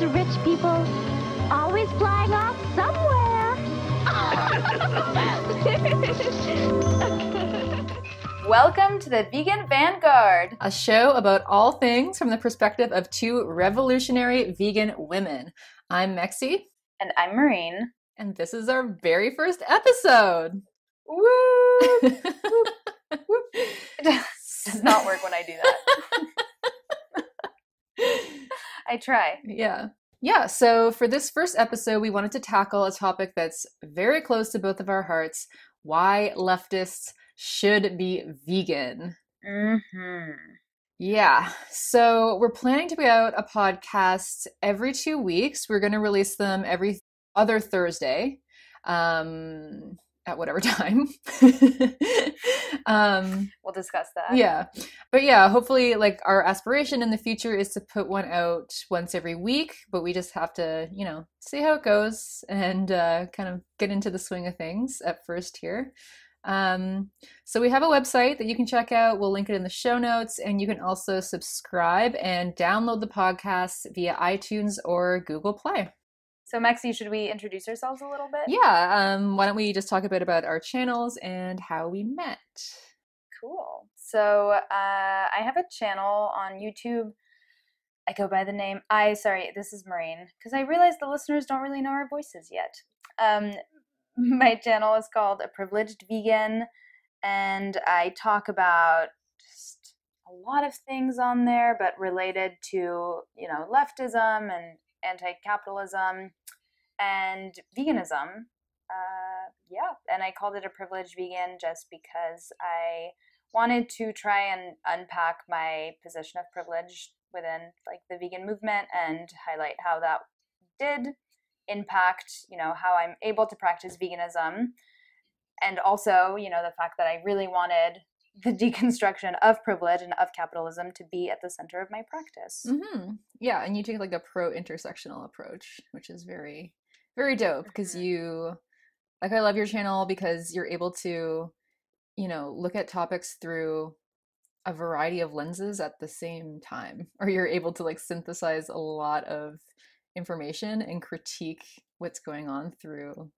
those rich people always flying off somewhere. Welcome to the Vegan Vanguard, a show about all things from the perspective of two revolutionary vegan women. I'm Mexi. And I'm Maureen. And this is our very first episode. Woo! It does not work when I do that. I try. Yeah, so for this first episode, we wanted to tackle a topic that's very close to both of our hearts: why leftists should be vegan. Mm-hmm. Yeah, so we're planning to put out a podcast every 2 weeks. We're going to release them every other Thursday, at whatever time. We'll discuss that. Yeah. But yeah, hopefully, like, our aspiration in the future is to put one out once every week, but we just have to, see how it goes and kind of get into the swing of things at first here. So we have a website that you can check out. We'll link it in the show notes, and you can also subscribe and download the podcast via iTunes or Google Play. So Mexi, should we introduce ourselves a little bit? Yeah, why don't we just talk a bit about our channels and how we met? Cool. So I have a channel on YouTube. I go by the name, this is Maureen, because I realize the listeners don't really know our voices yet. My channel is called A Privileged Vegan, and I talk about just a lot of things on there, but related to, leftism and anti-capitalism and veganism. And I called it A Privileged Vegan just because I wanted to try and unpack my position of privilege within, like, the vegan movement and highlight how that did impact, how I'm able to practice veganism, and also, the fact that I really wanted the deconstruction of privilege and of capitalism to be at the center of my practice. Mm-hmm. Yeah, and you take like a pro-intersectional approach, which is very, very dope, because I love your channel because you're able to, look at topics through a variety of lenses at the same time, or you're able to like synthesize a lot of information and critique what's going on through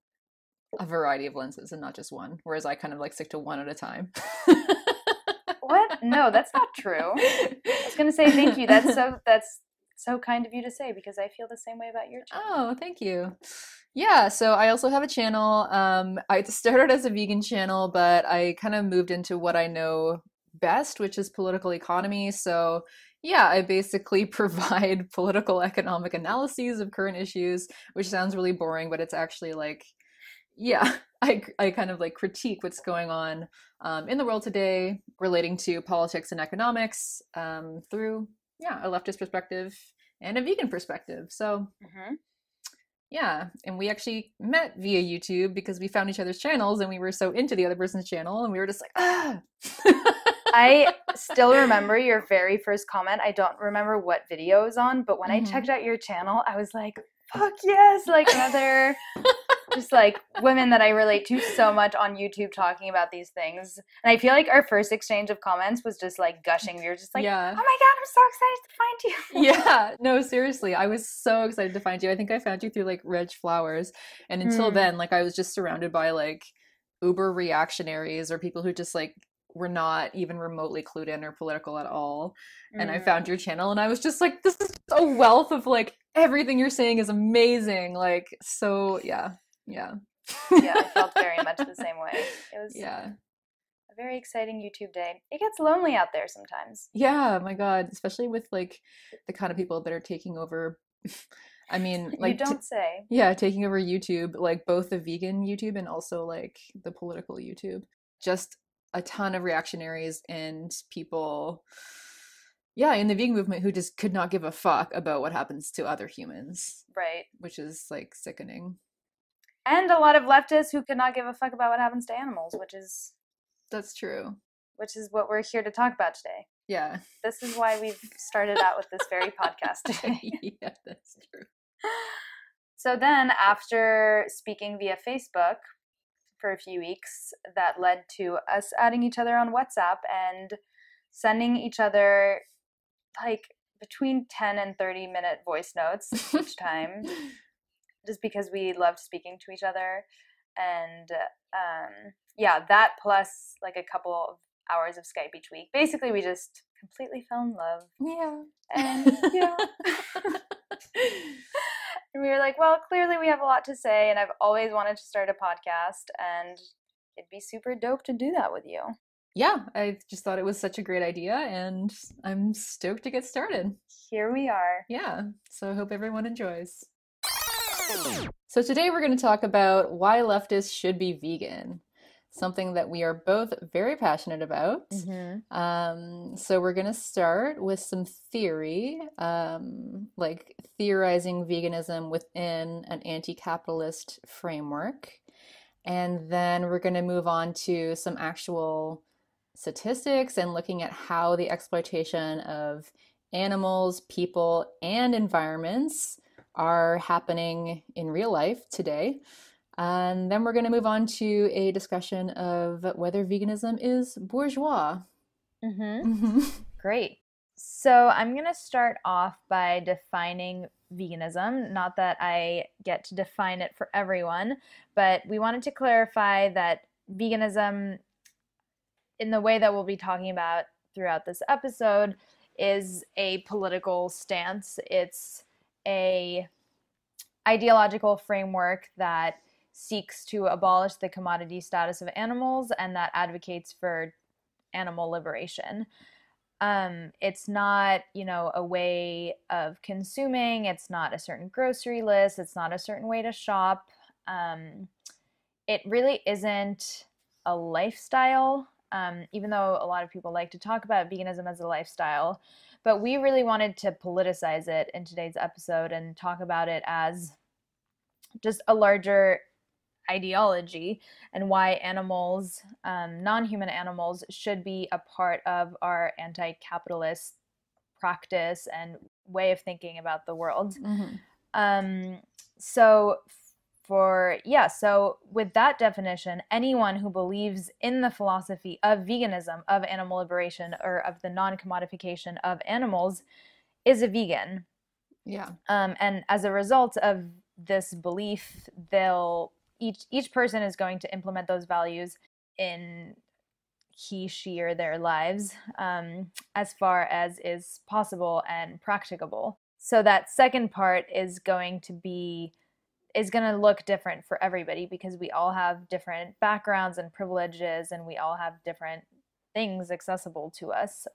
a variety of lenses and not just one, whereas I kind of like stick to one at a time. What? No, that's not true. I was gonna say thank you. That's so kind of you to say, because I feel the same way about your channel. Oh, thank you. Yeah, so I also have a channel. I started as a vegan channel, but I kind of moved into what I know best, which is political economy. So yeah, I basically provide political economic analyses of current issues, which sounds really boring, but it's actually like, yeah, I kind of like critique what's going on in the world today relating to politics and economics through, a leftist perspective and a vegan perspective. So yeah, and we actually met via YouTube because we found each other's channels and we were so into the other person's channel and we were just like, ah. I still remember your very first comment. I don't remember what video it was on, but when I checked out your channel, I was like, fuck yes, like another just like women that I relate to so much on YouTube talking about these things. And I feel like our first exchange of comments was just like gushing. We were just like, oh my God, I'm so excited to find you. Yeah, no, seriously. I was so excited to find you. I think I found you through like Reg Flowers. And until then, like I was just surrounded by like uber reactionaries or people who just like were not even remotely clued in or political at all. And I found your channel and I was just like, this is a wealth of like everything you're saying is amazing. Like, so yeah. Yeah, I felt very much the same way. It was a very exciting YouTube day. It gets lonely out there sometimes. Yeah, my God, especially with like the kind of people that are taking over. I mean, like you don't say. Yeah, taking over YouTube, like both the vegan YouTube and also like the political YouTube. Just a ton of reactionaries and people, in the vegan movement who just could not give a fuck about what happens to other humans. Right. Which is like sickening. And a lot of leftists who could not give a fuck about what happens to animals, That's true. Which is what we're here to talk about today. Yeah. This is why we've started out with this very podcast today. Yeah, that's true. So then, after speaking via Facebook for a few weeks, that led to us adding each other on WhatsApp and sending each other, like, between 10 and 30-minute voice notes each time, just because we loved speaking to each other. And yeah, that plus like a couple of hours of Skype each week. Basically, we just completely fell in love. Yeah. And yeah. And we were like, well, clearly we have a lot to say, and I've always wanted to start a podcast, and it'd be super dope to do that with you. Yeah, I just thought it was such a great idea, and I'm stoked to get started. Here we are. Yeah, so I hope everyone enjoys. So today we're going to talk about why leftists should be vegan, something that we are both very passionate about. So we're going to start with some theory, like theorizing veganism within an anti-capitalist framework. And then we're going to move on to some actual statistics and looking at how the exploitation of animals, people, and environments are happening in real life today. And then we're going to move on to a discussion of whether veganism is bourgeois. Great. So I'm going to start off by defining veganism. Not that I get to define it for everyone, but we wanted to clarify that veganism, in the way that we'll be talking about throughout this episode, is a political stance. It's a ideological framework that seeks to abolish the commodity status of animals and that advocates for animal liberation. It's not, a way of consuming. It's not a certain grocery list. It's not a certain way to shop. It really isn't a lifestyle, even though a lot of people like to talk about veganism as a lifestyle. But we really wanted to politicize it in today's episode and talk about it as just a larger ideology and why animals, non-human animals, should be a part of our anti-capitalist practice and way of thinking about the world. So with that definition, anyone who believes in the philosophy of veganism, of animal liberation, or of the non-commodification of animals is a vegan. Yeah. And as a result of this belief, each person is going to implement those values in he, she, or their lives as far as is possible and practicable. So that second part is going to look different for everybody because we all have different backgrounds and privileges, and we all have different things accessible to us.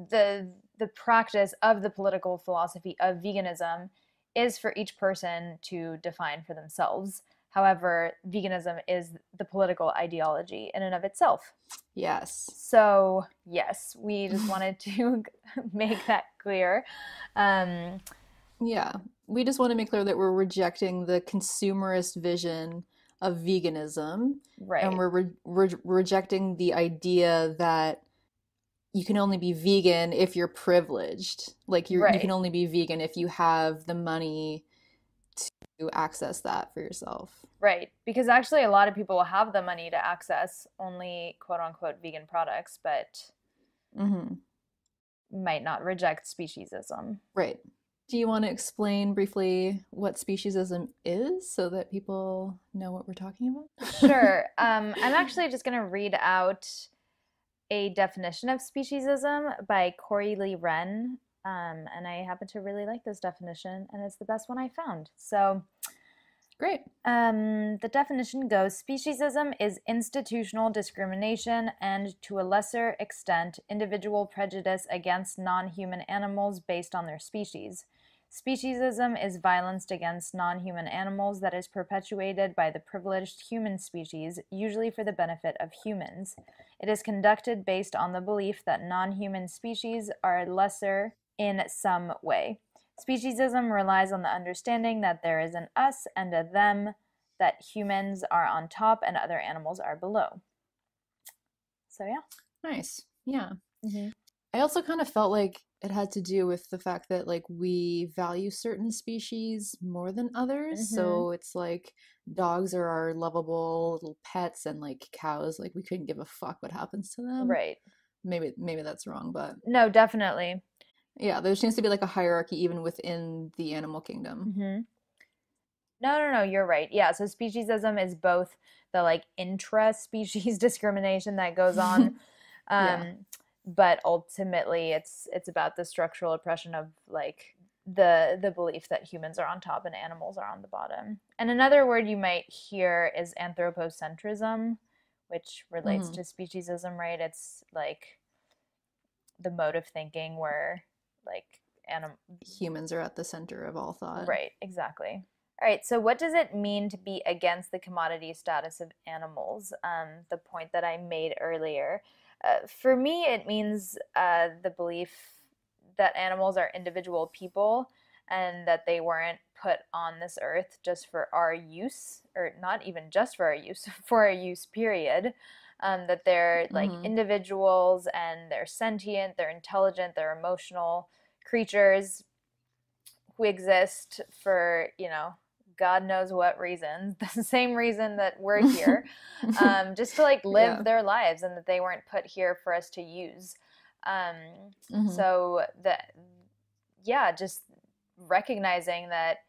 The practice of the political philosophy of veganism is for each person to define for themselves. However, veganism is the political ideology in and of itself. Yes. So, yes, we just wanted to make that clear. Yeah, we just want to make clear that we're rejecting the consumerist vision of veganism. Right. And we're rejecting the idea that you can only be vegan if you're privileged. Like you can only be vegan if you have the money to access that for yourself. Right. Because actually a lot of people have the money to access only quote unquote vegan products, but might not reject speciesism. Right. Do you want to explain briefly what speciesism is so that people know what we're talking about? Sure. I'm actually just going to read out a definition of speciesism by Corey Lee Wren. And I happen to really like this definition, and it's the best one I found. So, great. The definition goes, speciesism is institutional discrimination and, to a lesser extent, individual prejudice against non-human animals based on their species. Speciesism is violence against non-human animals that is perpetuated by the privileged human species, usually for the benefit of humans. It is conducted based on the belief that non-human species are lesser in some way. Speciesism relies on the understanding that there is an us and a them, that humans are on top and other animals are below. So yeah. Nice. Yeah. I also kind of felt like it had to do with the fact that like we value certain species more than others. So it's like dogs are our lovable little pets, and like cows, like we couldn't give a fuck what happens to them. Right. Maybe that's wrong, but no, definitely. Yeah, there seems to be like a hierarchy even within the animal kingdom. Mm-hmm. No, you're right. Yeah, so speciesism is both the like intra-species discrimination that goes on, Yeah. but ultimately it's about the structural oppression of like the belief that humans are on top and animals are on the bottom. And another word you might hear is anthropocentrism, which relates Hmm. to speciesism, right? It's like the mode of thinking where like anim- Humans are at the center of all thought. right, exactly. All right, so what does it mean to be against the commodity status of animals? The point that I made earlier. For me, it means the belief that animals are individual people and that they weren't put on this earth just for our use, or not even just for our use, for our use, period. That they're like Hmm. individuals and they're sentient, they're intelligent, they're emotional creatures who exist for, God knows what reasons, the same reason that we're here, just to like live Yeah. their lives, and that they weren't put here for us to use. Um, Hmm. so that, yeah, just recognizing that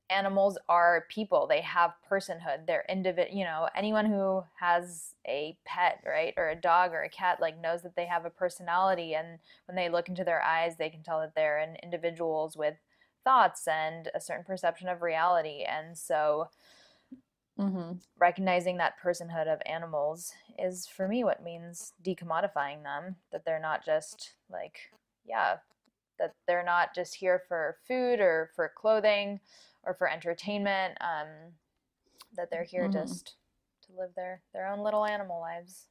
animals are people. They have personhood. They're anyone who has a pet, right, or a dog or a cat, like knows that they have a personality, and when they look into their eyes, they can tell that they're individuals with thoughts and a certain perception of reality. And so Hmm. recognizing that personhood of animals is for me what means decommodifying them, that they're not just like, yeah, that they're not just here for food or for clothing or for entertainment, that they're here Hmm. just to live their own little animal lives.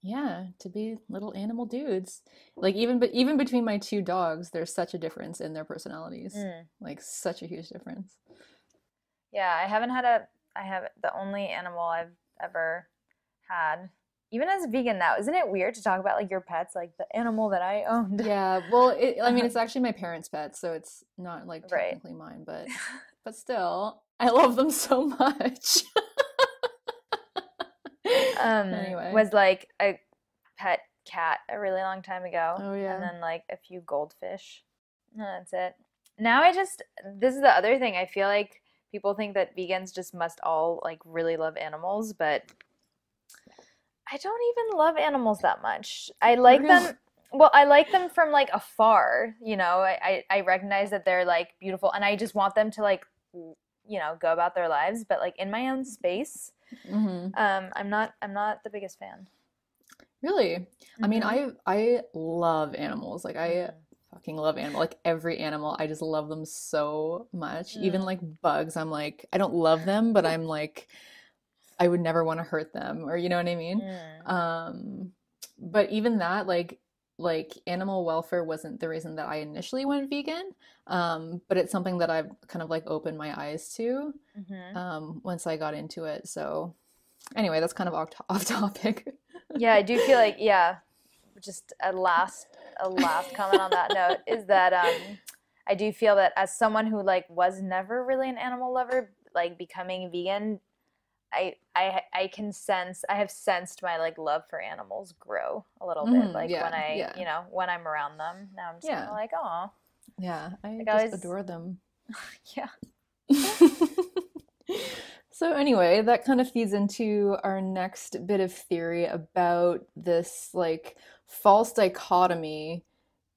Yeah, to be little animal dudes. Like even between my two dogs, there's such a difference in their personalities. Mm. Like such a huge difference. Yeah, I have the only animal I've ever had. Even as a vegan now, isn't it weird to talk about like your pets, like the animal that I owned? Yeah, well, I mean, it's actually my parents' pet, so it's not like Right. technically mine, but still, I love them so much. Anyway. Was like a pet cat a really long time ago, Oh and yeah. then like a few goldfish. No, that's it. Now this is the other thing. I feel like people think that vegans just must all like really love animals, but I don't even love animals that much. I For like real. them. Well, I like them from like afar. I recognize that they're like beautiful, and I just want them to like, go about their lives. But like in my own space, Hmm. I'm not the biggest fan. Really? I mean, Mm-hmm. I love animals. Like I Mm. fucking love animal. Like every animal, I just love them so much. Even Mm. like bugs, I'm like I don't love them, but I'm like I would never want to hurt them or you know what I mean? Mm. Um, but even that, like animal welfare wasn't the reason that I initially went vegan. But it's something that I've kind of like opened my eyes to Mm-hmm. once I got into it. So anyway, that's kind of off topic. Yeah, I do feel like, yeah, just a last comment on that note is that I do feel that as someone who like was never really an animal lover, like becoming vegan, I have sensed my like love for animals grow a little bit. Hmm. Like when Yeah, yeah, when I'm around them. Now I'm just kind of yeah, like, oh, yeah. I like I just always, adore them. yeah. So anyway, that kind of feeds into our next bit of theory about this like false dichotomy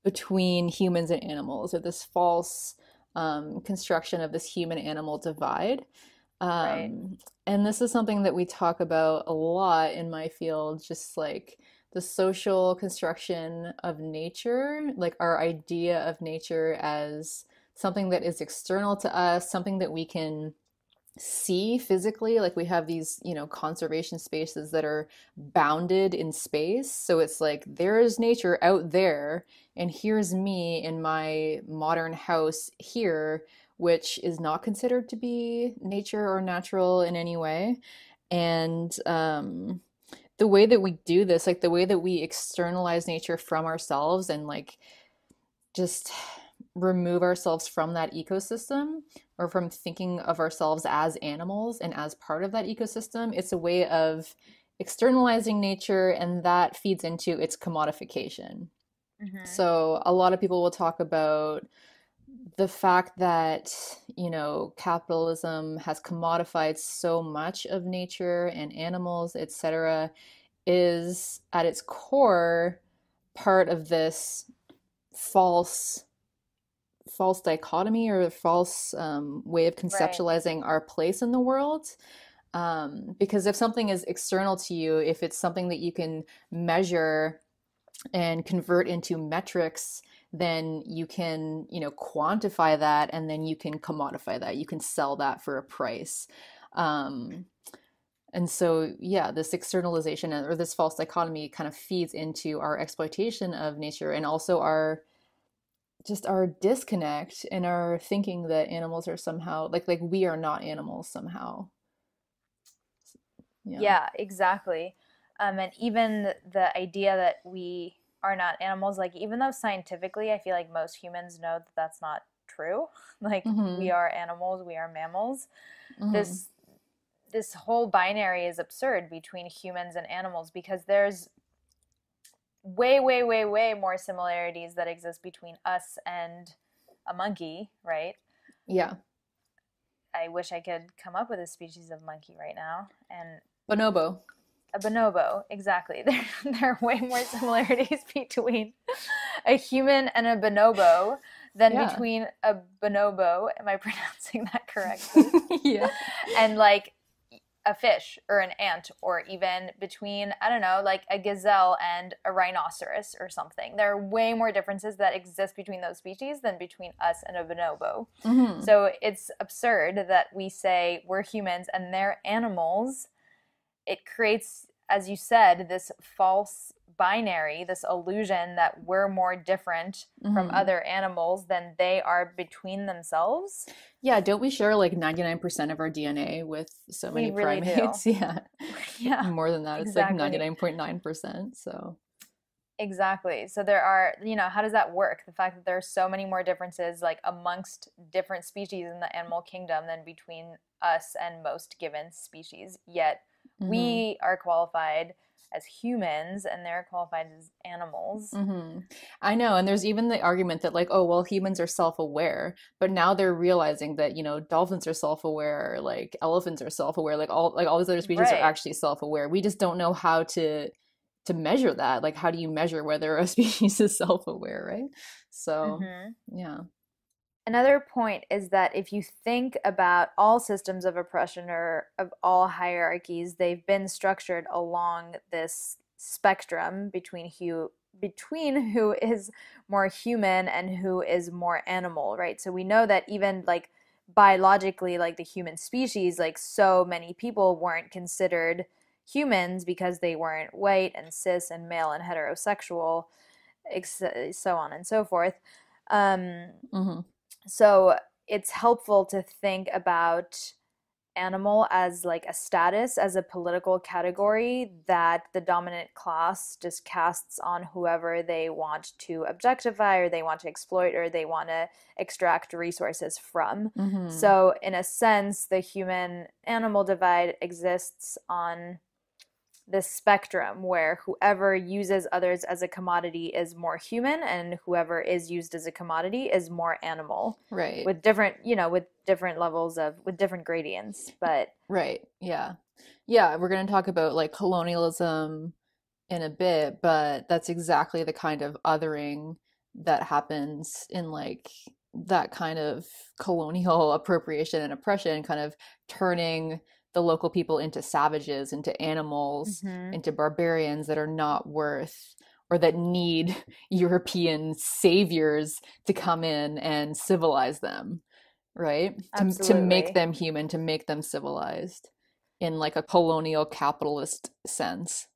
between humans and animals, or this false construction of this human animal divide. Right. And this is something that we talk about a lot in my field, just like the social construction of nature, like our idea of nature as something that is external to us, something that we can see physically. Like we have these, conservation spaces that are bounded in space. So it's like there's nature out there, and here's me in my modern house here, which is not considered to be nature or natural in any way. And the way that we do this, like the way that we externalize nature from ourselves and like just remove ourselves from that ecosystem or from thinking of ourselves as animals and as part of that ecosystem, it's a way of externalizing nature, and that feeds into its commodification. Mm-hmm. So a lot of people will talk about the fact that, capitalism has commodified so much of nature and animals, etc., is at its core part of this false false dichotomy or false way of Right. conceptualizing our place in the world. Because if something is external to you, if it's something that you can measure and convert into metrics, then you can, quantify that, and then you can commodify that. You can sell that for a price. Um, and so, yeah, this externalization or this false dichotomy kind of feeds into our exploitation of nature, and also our disconnect and our thinking that animals are somehow like we are not animals somehow. Yeah. Yeah, exactly. And even the idea that we are not animals, like even though scientifically I feel like most humans know that that's not true, like we Mm-hmm. are animals, we are mammals. Mm-hmm. This this whole binary is absurd between humans and animals because there's way, way, way, way more similarities that exist between us and a monkey, right? Yeah. I wish I could come up with a species of monkey right now. And Bonobo. a bonobo, exactly. There are way more similarities between a human and a bonobo than Yeah. between a bonobo, am I pronouncing that correctly? Yeah. And like a fish or an ant, or even between, I don't know, like a gazelle and a rhinoceros or something. There are way more differences that exist between those species than between us and a bonobo. Mm-hmm. So it's absurd that we say we're humans and they're animals. It creates, as you said, this false binary, this illusion that we're more different from Mm-hmm. other animals than they are between themselves. Yeah, don't we share like 99% of our DNA with so We many really do. primates? Yeah. Yeah, More than that, it's like exactly. 99.9%. So, Exactly. So there are, how does that work? The fact that there are so many more differences like amongst different species in the animal kingdom than between us and most given species. Yet mm-hmm. we are qualified as humans and they're qualified as animals. Mm-hmm. I know, and there's even the argument that like, oh, well, humans are self-aware, but now they're realizing that, dolphins are self-aware, like elephants are self-aware, like all these other species are Right. actually self-aware. We just don't know how to measure that. Like, how do you measure whether a species is self-aware, right? So, Hmm. yeah. Another point is that if you think about all systems of oppression or of all hierarchies, they've been structured along this spectrum between who is more human and who is more animal, right? So we know that even like biologically, like the human species, like so many people weren't considered humans because they weren't white and cis and male and heterosexual, so on and so forth. Um, Mm-hmm. so it's helpful to think about animal as like a status, as a political category that the dominant class just casts on whoever they want to objectify or they want to exploit or they want to extract resources from. Mm-hmm. So, in a sense, the human animal divide exists on this spectrum where whoever uses others as a commodity is more human and whoever is used as a commodity is more animal, Right. with different, with different levels of, with different gradients. But Right. Yeah. Yeah, we're going to talk about like colonialism in a bit, but that's exactly the kind of othering that happens in like that kind of colonial appropriation and oppression, kind of turning the local people into savages, into animals, mm-hmm, into barbarians that are not worth or that need European saviors to come in and civilize them, right? To make absolutely. them human, to make them civilized in like a colonial capitalist sense.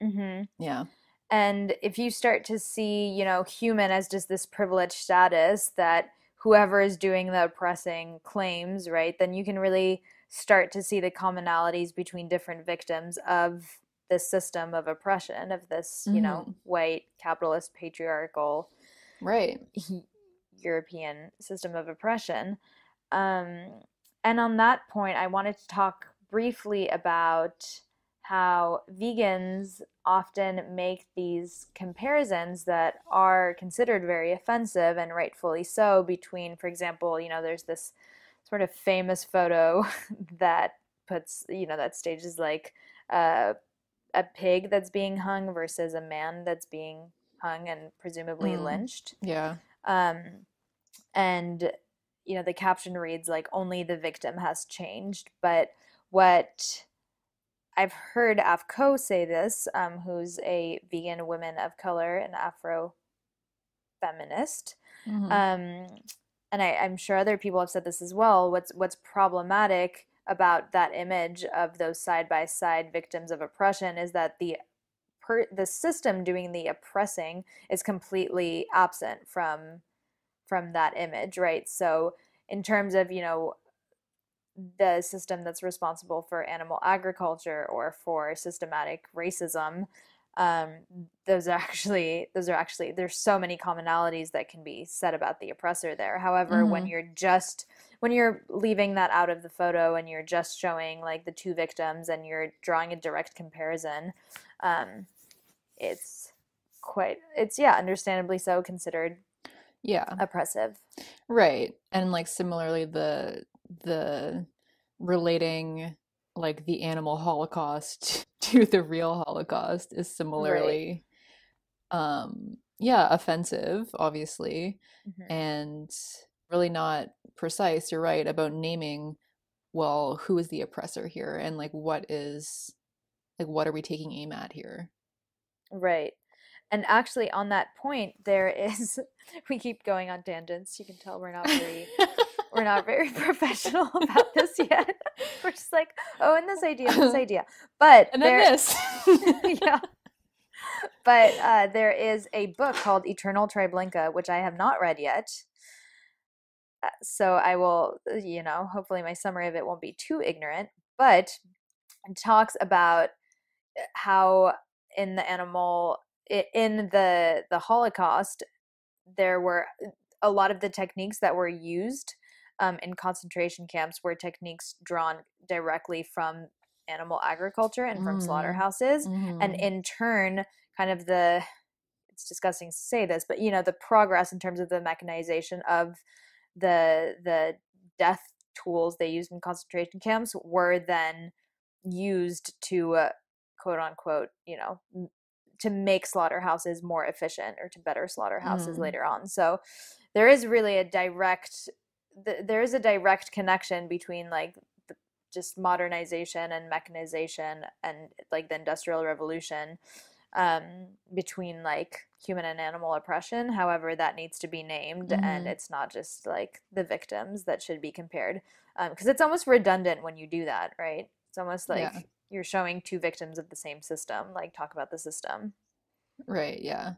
Mm-hmm. Yeah. And if you start to see, human as just this privileged status that whoever is doing the oppressing claims, right, then you can really start to see the commonalities between different victims of this system of oppression, of this, Hmm. white, capitalist, patriarchal Right. European system of oppression. Um, and on that point, I wanted to talk briefly about how vegans often make these comparisons that are considered very offensive, and rightfully so, between, for example, there's this sort of famous photo that puts, that stages like uh, a pig that's being hung versus a man that's being hung and presumably lynched. Yeah. And the caption reads like, only the victim has changed. But what I've heard Afko say this, who's a vegan woman of color and Afro feminist, and I'm sure other people have said this as well. What's problematic about that image of those side by side victims of oppression is that the system doing the oppressing is completely absent from that image, right? So in terms of the system that's responsible for animal agriculture or for systematic racism, those are actually there's so many commonalities that can be said about the oppressor there. However, when you're leaving that out of the photo and you're just showing like the two victims and you're drawing a direct comparison, it's understandably so considered oppressive. Right. And like similarly the relating like the animal holocaust to the real Holocaust is similarly offensive, obviously, and really not precise. You're right about naming, well, who is the oppressor here, and like what are we taking aim at here? Right. And actually on that point there is we keep going on tangents. You can tell we're not very professional about this yet. We're just like, oh, and this idea. But and then this. Yeah. But there is a book called Eternal Triblinka, which I have not read yet. So I will, hopefully my summary of it won't be too ignorant, but it talks about how in the Holocaust, there were a lot of the techniques that were used in concentration camps were techniques drawn directly from animal agriculture and from slaughterhouses. And in turn, kind of it's disgusting to say this, but the progress in terms of the mechanization of the death tools they used in concentration camps were then used to quote unquote, to make slaughterhouses more efficient or to better slaughterhouses later on. So there is really a direct connection between like just modernization and mechanization and like the Industrial Revolution, between like human and animal oppression. However, that needs to be named, and it's not just like the victims that should be compared, because it's almost redundant when you do that, right? It's almost like you're showing two victims of the same system, like talk about the system. Right, yeah.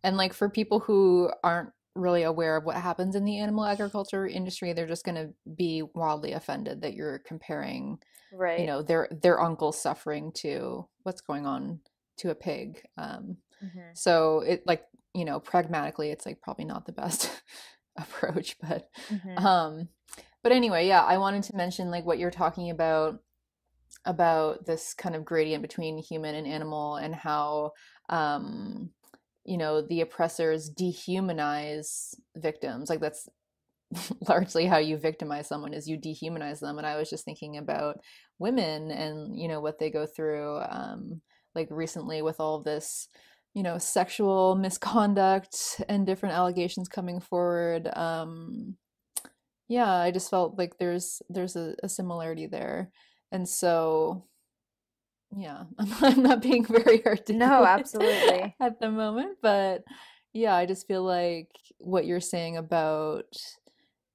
And like for people who aren't really aware of what happens in the animal agriculture industry, they're just going to be wildly offended that you're comparing, their uncle's suffering to what's going on to a pig. So it like, pragmatically, it's like probably not the best approach, but anyway, I wanted to mention like what you're talking about this kind of gradient between human and animal, and how the oppressors dehumanize victims. Like that's largely how you victimize someone, is you dehumanize them. And I was just thinking about women and what they go through, like recently with all this sexual misconduct and different allegations coming forward. I just felt like there's a similarity there. And so I'm not being very articulate. No, absolutely. At the moment, but I just feel like what you're saying about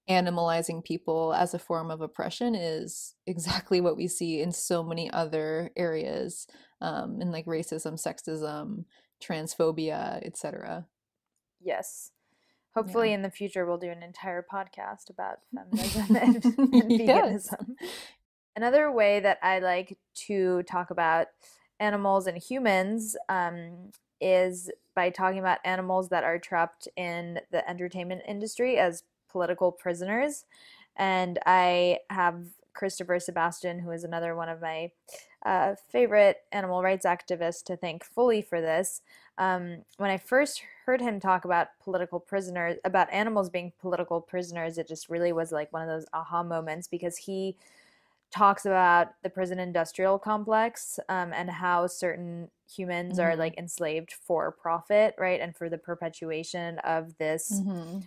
animalizing people as a form of oppression is exactly what we see in so many other areas, in like racism, sexism, transphobia, etc. Yes. Hopefully in the future we'll do an entire podcast about feminism and veganism. Another way that I like to talk about animals and humans is by talking about animals that are trapped in the entertainment industry as political prisoners. And I have Christopher Sebastian, who is another one of my favorite animal rights activists, to thank fully for this. When I first heard him talk about political prisoners, about animals being political prisoners, it just really was like one of those aha moments, because he talks about the prison industrial complex, and how certain humans are like enslaved for profit, right? And for the perpetuation of this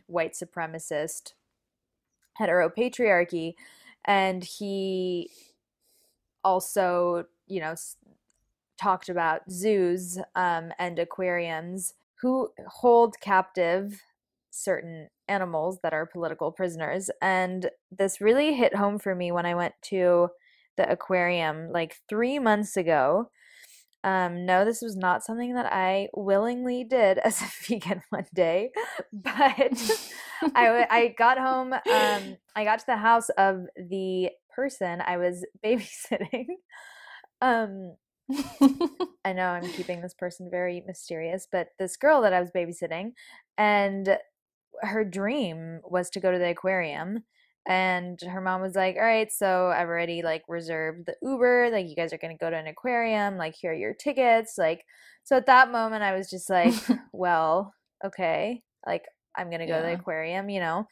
white supremacist heteropatriarchy. And he also, you know, talked about zoos and aquariums who hold captive certain animals that are political prisoners. And this really hit home for me when I went to the aquarium like 3 months ago. No, this was not something that I willingly did as a vegan one day, but I got home, I got to the house of the person I was babysitting. I know I'm keeping this person very mysterious, but this girl that I was babysitting, and her dream was to go to the aquarium. And her mom was like, all right, so I've already like reserved the Uber, like you guys are going to go to an aquarium, like here are your tickets. Like, so at that moment I was just like, well, okay, like I'm going to go to the aquarium, you know,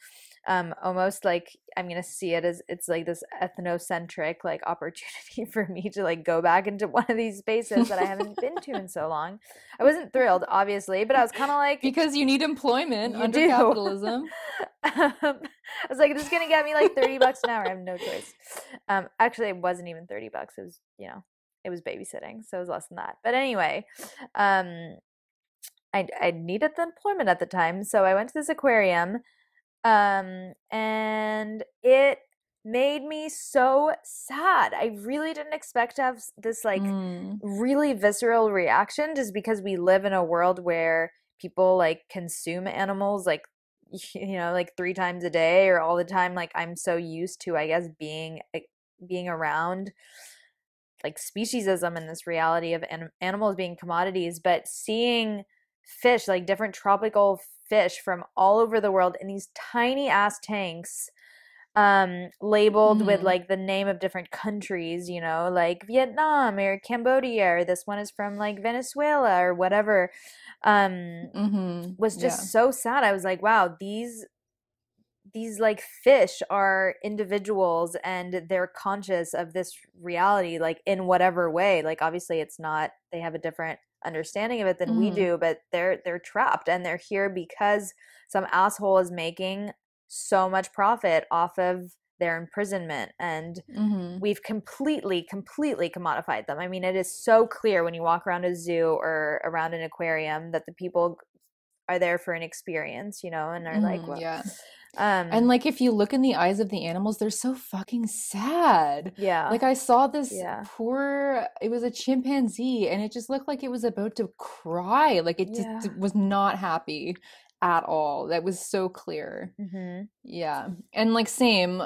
almost like I'm going to see it as it's like this ethnocentric like opportunity for me to like go back into one of these spaces that I haven't been to in so long. I wasn't thrilled, obviously, but I was kind of like, because you need employment under capitalism. I was like, this is going to get me like $30 an hour. I have no choice. Actually, it wasn't even $30. It was, you know, it was babysitting, so it was less than that. But anyway, I needed the employment at the time, so I went to this aquarium, and it made me so sad. I really didn't expect to have this like really visceral reaction, just because we live in a world where people like consume animals like, you know, like 3 times a day or all the time. Like I'm so used to, I guess, being around like speciesism and this reality of animals being commodities, but seeing fish, like different tropical fish from all over the world in these tiny ass tanks, labeled with like the name of different countries, you know, like Vietnam or Cambodia, or this one is from like Venezuela or whatever, was just so sad. I was like, wow, these like fish are individuals and they're conscious of this reality, like in whatever way. Like obviously it's not, they have a different understanding of it than we do, but they're trapped, and they're here because some asshole is making so much profit off of their imprisonment, and we've completely commodified them. I mean, it is so clear when you walk around a zoo or around an aquarium that the people are there for an experience, you know, and are like, well, and like if you look in the eyes of the animals, they're so fucking sad. Yeah. Like I saw this poor, it was a chimpanzee, and it just looked like it was about to cry. Like it just was not happy at all. That was so clear. Yeah. And like same,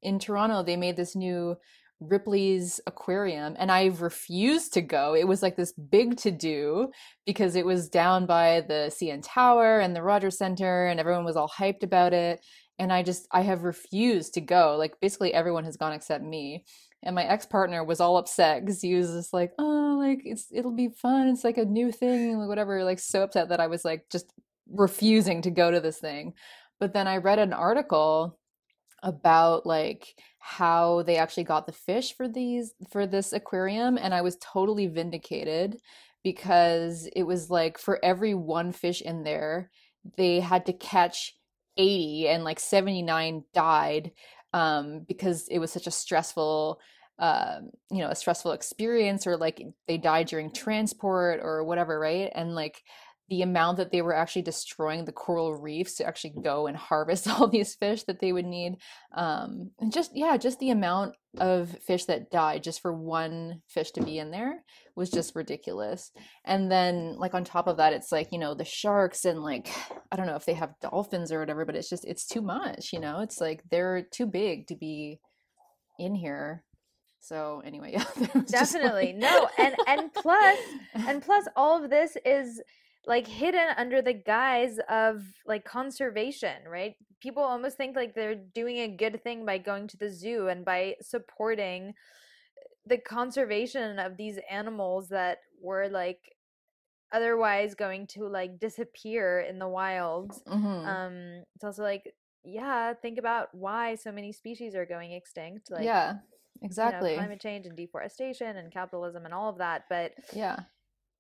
in Toronto, they made this new Ripley's Aquarium, and I refused to go. It was like this big to do because it was down by the CN Tower and the Rogers Center, and everyone was all hyped about it. And I have refused to go. Like basically everyone has gone except me. And my ex-partner was all upset because he was just like, oh, like it'll be fun. It's like a new thing, like whatever. Like so upset that I was like just refusing to go to this thing. But then I read an article about like how they actually got the fish for this aquarium, and I was totally vindicated, because it was like for every one fish in there they had to catch 80, and like 79 died, because it was such a stressful a stressful experience, or like they died during transport or whatever, right? And like the amount that they were actually destroying the coral reefs to actually go and harvest all these fish that they would need. And just the amount of fish that died just for one fish to be in there was just ridiculous. And then like on top of that, it's like, you know, the sharks, and like, I don't know if they have dolphins or whatever, but it's too much, you know, it's like they're too big to be in here. So anyway, definitely. No, and plus all of this is like hidden under the guise of like conservation, right? people almost think like they're doing a good thing by going to the zoo and by supporting the conservation of these animals that were like otherwise going to like disappear in the wild. It's also like, yeah, think about why so many species are going extinct, like Yeah, exactly. climate change and deforestation and capitalism and all of that. But Yeah.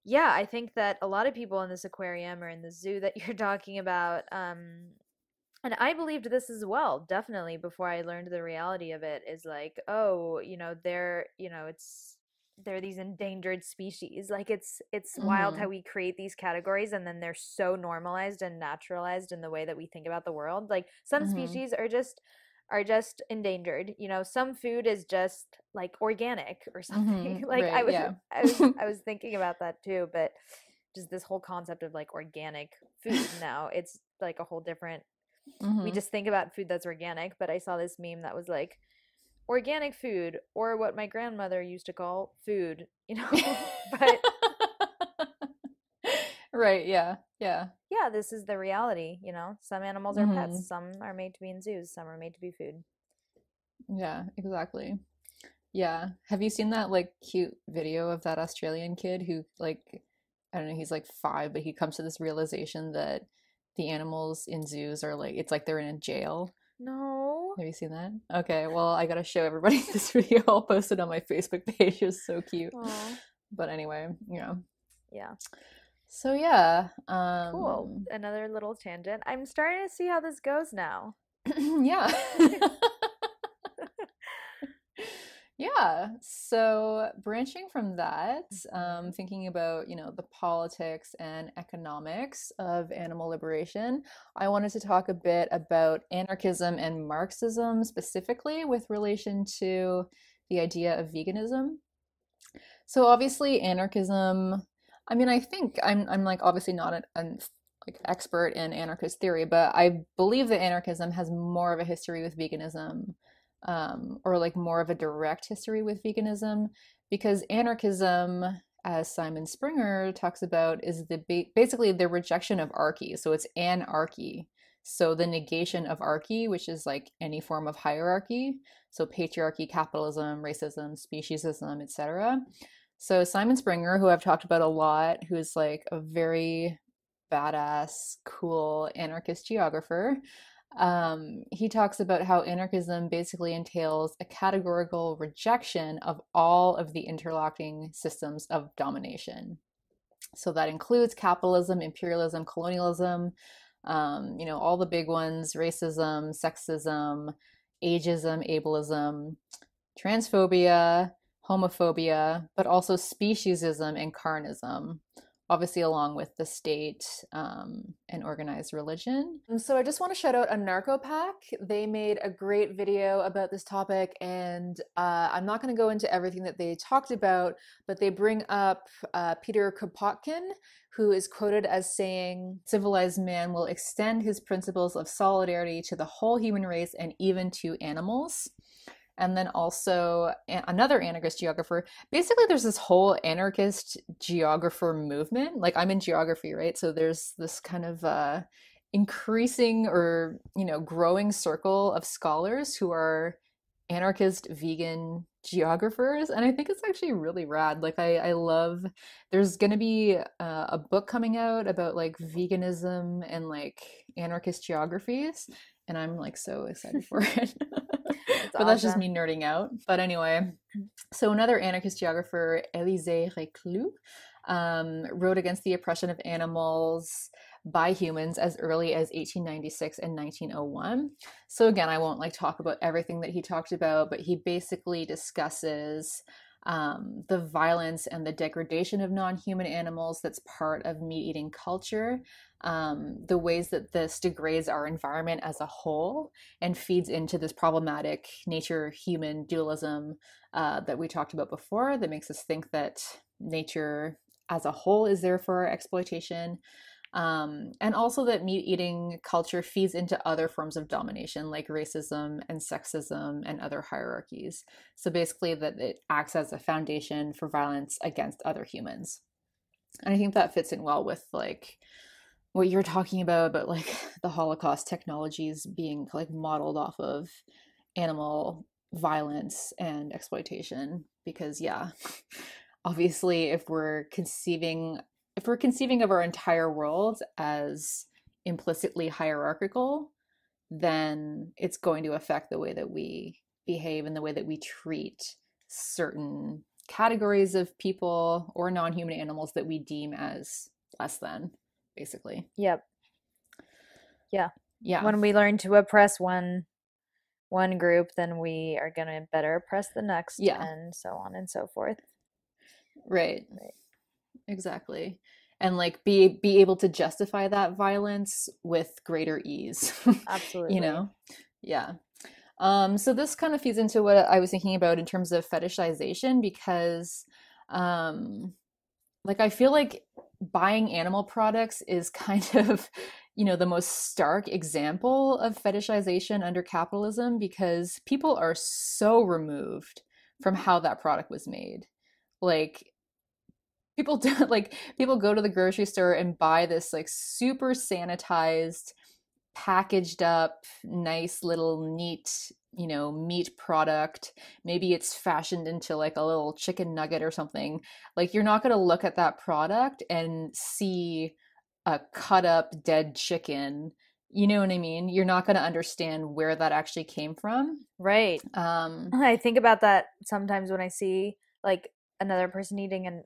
yeah, I think that a lot of people in this aquarium or in the zoo that you're talking about, and I believed this as well, definitely, before I learned the reality of it, is like, oh, they're these endangered species. Like it's wild how we create these categories and then they're so normalized and naturalized in the way that we think about the world. Like some species are just endangered. Some food is just like organic or something. Like Right, I was thinking about that too, but just this whole concept of like organic food now, it's like a whole different we just think about food that's organic, but I saw this meme that was like organic food, or what my grandmother used to call food, but Right, yeah. yeah, this is the reality, some animals are pets, some are made to be in zoos, some are made to be food. Yeah, exactly. Yeah. Have you seen that like cute video of that Australian kid who like, I don't know, he's like 5, but he comes to this realization that the animals in zoos are like, it's like they're in a jail. No. Have you seen that? Okay, well, I gotta show everybody this video. I'll post it on my Facebook page. It was so cute. Aww. But anyway, Yeah. So yeah, Cool. Another little tangent. I'm starting to see how this goes now. Yeah. Yeah. So branching from that, thinking about, the politics and economics of animal liberation, I wanted to talk a bit about anarchism and Marxism specifically with relation to the idea of veganism. So obviously anarchism, I mean, I think I'm like obviously not an like expert in anarchist theory, but I believe that anarchism has more of a history with veganism, or like more of a direct history with veganism, because anarchism, as Simon Springer talks about, is basically the rejection of archy. So it's anarchy. So the negation of archy, which is like any form of hierarchy. So patriarchy, capitalism, racism, speciesism, etc. So Simon Springer, who I've talked about a lot, who is like a very badass, cool anarchist geographer, he talks about how anarchism basically entails a categorical rejection of all of the interlocking systems of domination. So that includes capitalism, imperialism, colonialism, all the big ones: racism, sexism, ageism, ableism, transphobia, homophobia, but also speciesism and carnism, obviously along with the state, and organized religion. So I just want to shout out Anarcho-Pack. They made a great video about this topic, and I'm not going to go into everything that they talked about, but they bring up Peter Kropotkin, who is quoted as saying, "Civilized man will extend his principles of solidarity to the whole human race and even to animals." And then also another anarchist geographer. Basically, there's this whole anarchist geographer movement. Like, I'm in geography, right? So there's this kind of increasing or, growing circle of scholars who are anarchist vegan geographers. And I think it's actually really rad. Like, I love, there's going to be a book coming out about like veganism and like anarchist geographies. And I'm like so excited for it. But that's just me nerding out. But anyway, so another anarchist geographer, Élisée Reclus, wrote against the oppression of animals by humans as early as 1896 and 1901. So again, I won't like talk about everything that he talked about, but he basically discusses the violence and the degradation of non-human animals that's part of meat-eating culture, the ways that this degrades our environment as a whole and feeds into this problematic nature-human dualism that we talked about before, that makes us think that nature as a whole is there for our exploitation. And also that meat-eating culture feeds into other forms of domination like racism and sexism and other hierarchies. So basically that it acts as a foundation for violence against other humans. And I think that fits in well with like what you're talking about like the Holocaust technologies being like modeled off of animal violence and exploitation, because yeah, obviously if we're conceiving of our entire world as implicitly hierarchical, then it's going to affect the way that we behave and the way that we treat certain categories of people or non-human animals that we deem as less than, basically. Yep. Yeah. Yeah. When we learn to oppress one group, then we are going to better oppress the next, Yeah. and so on and so forth. Right. Exactly. And like be able to justify that violence with greater ease. Absolutely. You know? Yeah. So this kind of feeds into what I was thinking about in terms of fetishization, because like I feel like buying animal products is kind of, the most stark example of fetishization under capitalism, because people are so removed from how that product was made. Like people do, like people go to the grocery store and buy this like super sanitized, packaged up, nice little neat, meat product. Maybe it's fashioned into like a little chicken nugget or something. Like you're not going to look at that product and see a cut up dead chicken. You know what I mean? You're not going to understand where that actually came from. Right. I think about that sometimes when I see like another person eating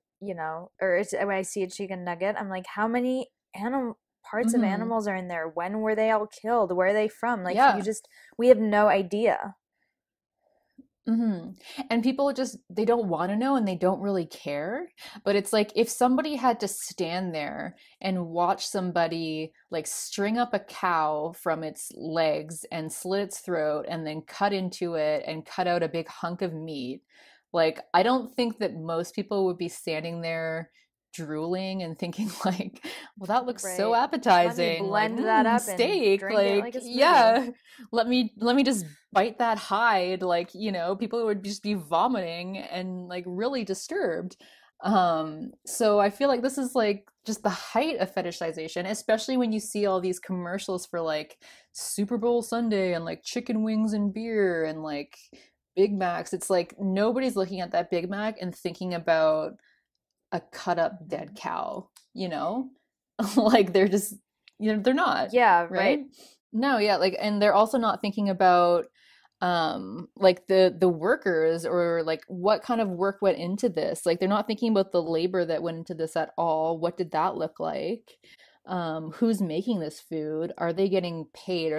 or when I see a chicken nugget, I'm like, how many parts of animals are in there? When were they all killed? Where are they from? Like, yeah. we have no idea. And people they don't want to know, and they don't really care. But it's like if somebody had to stand there and watch somebody like string up a cow from its legs and slit its throat and then cut into it and cut out a big hunk of meat, like I don't think that most people would be standing there drooling and thinking like, well, that looks so appetizing. Let me blend like, that up steak, and drink it like a smoothie. Yeah, let me just bite that hide. Like, people would just be vomiting and like really disturbed. So I feel like this is like just the height of fetishization, especially when you see all these commercials for like Super Bowl Sunday and like chicken wings and beer and like Big Macs. It's like nobody's looking at that Big Mac and thinking about a cut up dead cow, like they're just, they're not. Yeah, right. No, yeah, like, and they're also not thinking about like the workers, or like what kind of work went into this. Like they're not thinking about the labor that went into this at all. What did that look like? Who's making this food? Are they getting paid?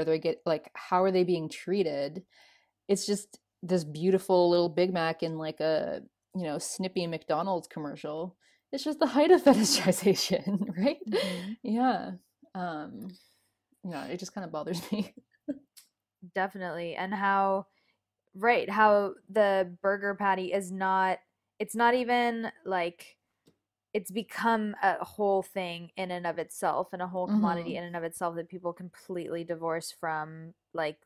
How are they being treated? It's just this beautiful little Big Mac in like a snippy McDonald's commercial. It's just the height of fetishization, right? Yeah. It just kind of bothers me. Definitely. And how the burger patty it's not even like, it's become a whole thing in and of itself, and a whole commodity in and of itself, that people completely divorce from like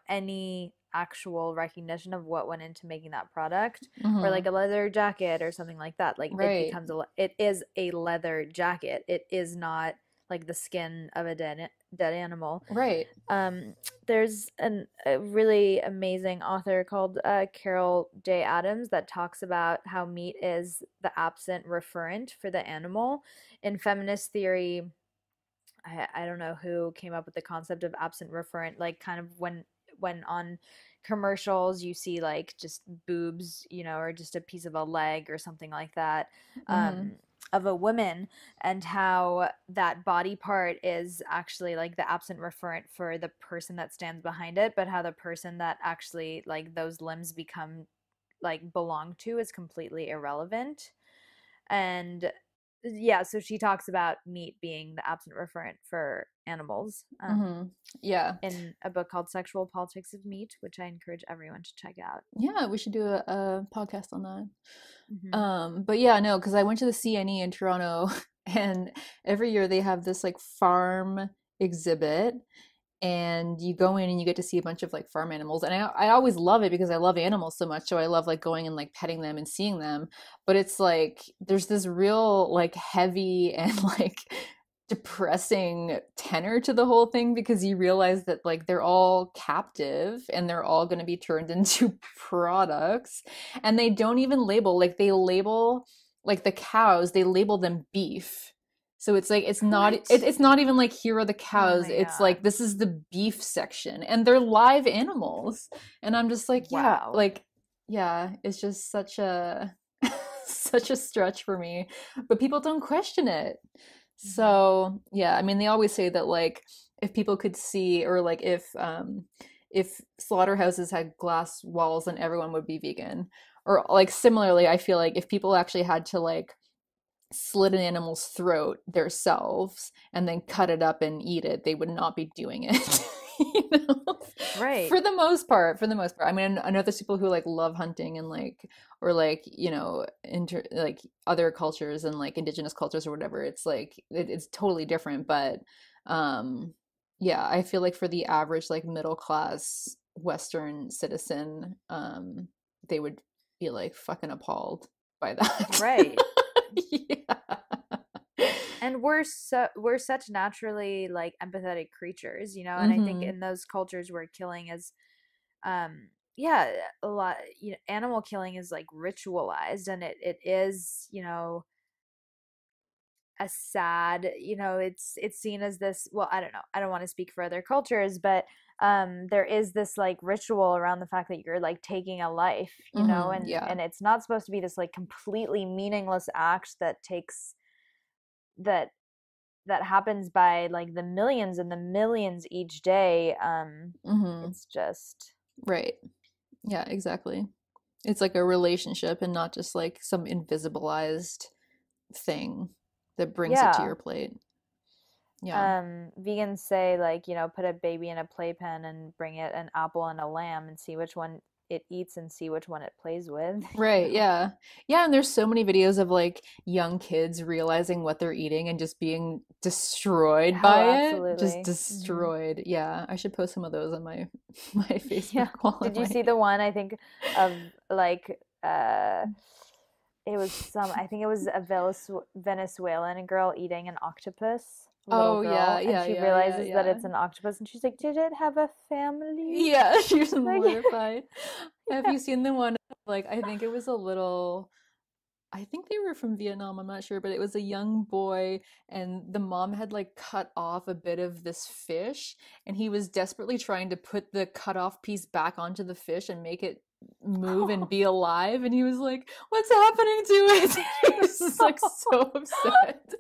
any actual recognition of what went into making that product. Or like a leather jacket or something like that. Like it is a leather jacket. It is not like the skin of a dead animal. Right. There's a really amazing author called Carol J. Adams that talks about how meat is the absent referent for the animal. In feminist theory, I don't know who came up with the concept of absent referent, like kind of when on commercials you see like just boobs, or just a piece of a leg or something like that, of a woman, and how that body part is actually like the absent referent for the person that stands behind it, but how the person that actually like those limbs become like belong to is completely irrelevant. And yeah, so she talks about meat being the absent referent for animals. Yeah. In a book called Sexual Politics of Meat, which I encourage everyone to check out. Yeah, we should do a podcast on that. But yeah, no, because I went to the CNE in Toronto, and every year they have this like farm exhibit, and you go in and you get to see a bunch of like farm animals, and I always love it because I love animals so much, so I love like going and like petting them and seeing them. But it's like there's this real like heavy and like depressing tenor to the whole thing, because you realize that like they're all captive and they're all going to be turned into products, and they don't even label, like they label like the cows, they label them beef. So it's like it's not even like here are the cows. It's like this is the beef section, and they're live animals. And I'm just like, yeah, like yeah, it's just such a such a stretch for me. But people don't question it. So yeah, I mean they always say that like if people could see, or like if slaughterhouses had glass walls, then everyone would be vegan. Or like similarly, I feel like if people actually had to like slit an animal's throat themselves and then cut it up and eat it, they would not be doing it. You know? Right. For the most part. I mean, I know there's people who like love hunting and like, or like, you know, like other cultures and like indigenous cultures or whatever. It's like it's totally different. But yeah, I feel like for the average like middle class Western citizen, they would be like fucking appalled by that. Right. Yeah. And we're such naturally like empathetic creatures, you know, and I think in those cultures where killing is yeah, a lot, you know, animal killing is like ritualized, and it is, you know, a sad, you know, it's seen as this, well, I don't know, I don't want to speak for other cultures, but there is this like ritual around the fact that you're like taking a life, you know, and it's not supposed to be this like completely meaningless act that takes that happens by like the millions and the millions each day. It's just right. Yeah, exactly. It's like a relationship and not just like some invisibilized thing that brings it to your plate. Yeah. Vegans say like, you know, put a baby in a playpen and bring it an apple and a lamb and see which one it eats and see which one it plays with. Right, yeah. Yeah, and there's so many videos of like young kids realizing what they're eating and just being destroyed by it. Just destroyed. Yeah, I should post some of those on my Facebook wall. Did you see the one I think of like it was I think it was a Venezuelan girl eating an octopus. Little girl, and she realizes that it's an octopus, and she's like, "Did it have a family?" Yeah, she was mortified. Have you seen the one? Like, I think it was a little. I think they were from Vietnam. I'm not sure, but it was a young boy, and the mom had like cut off a bit of this fish, and he was desperately trying to put the cut off piece back onto the fish and make it move and be alive, and he was like, "What's happening to it?" He was just like so upset.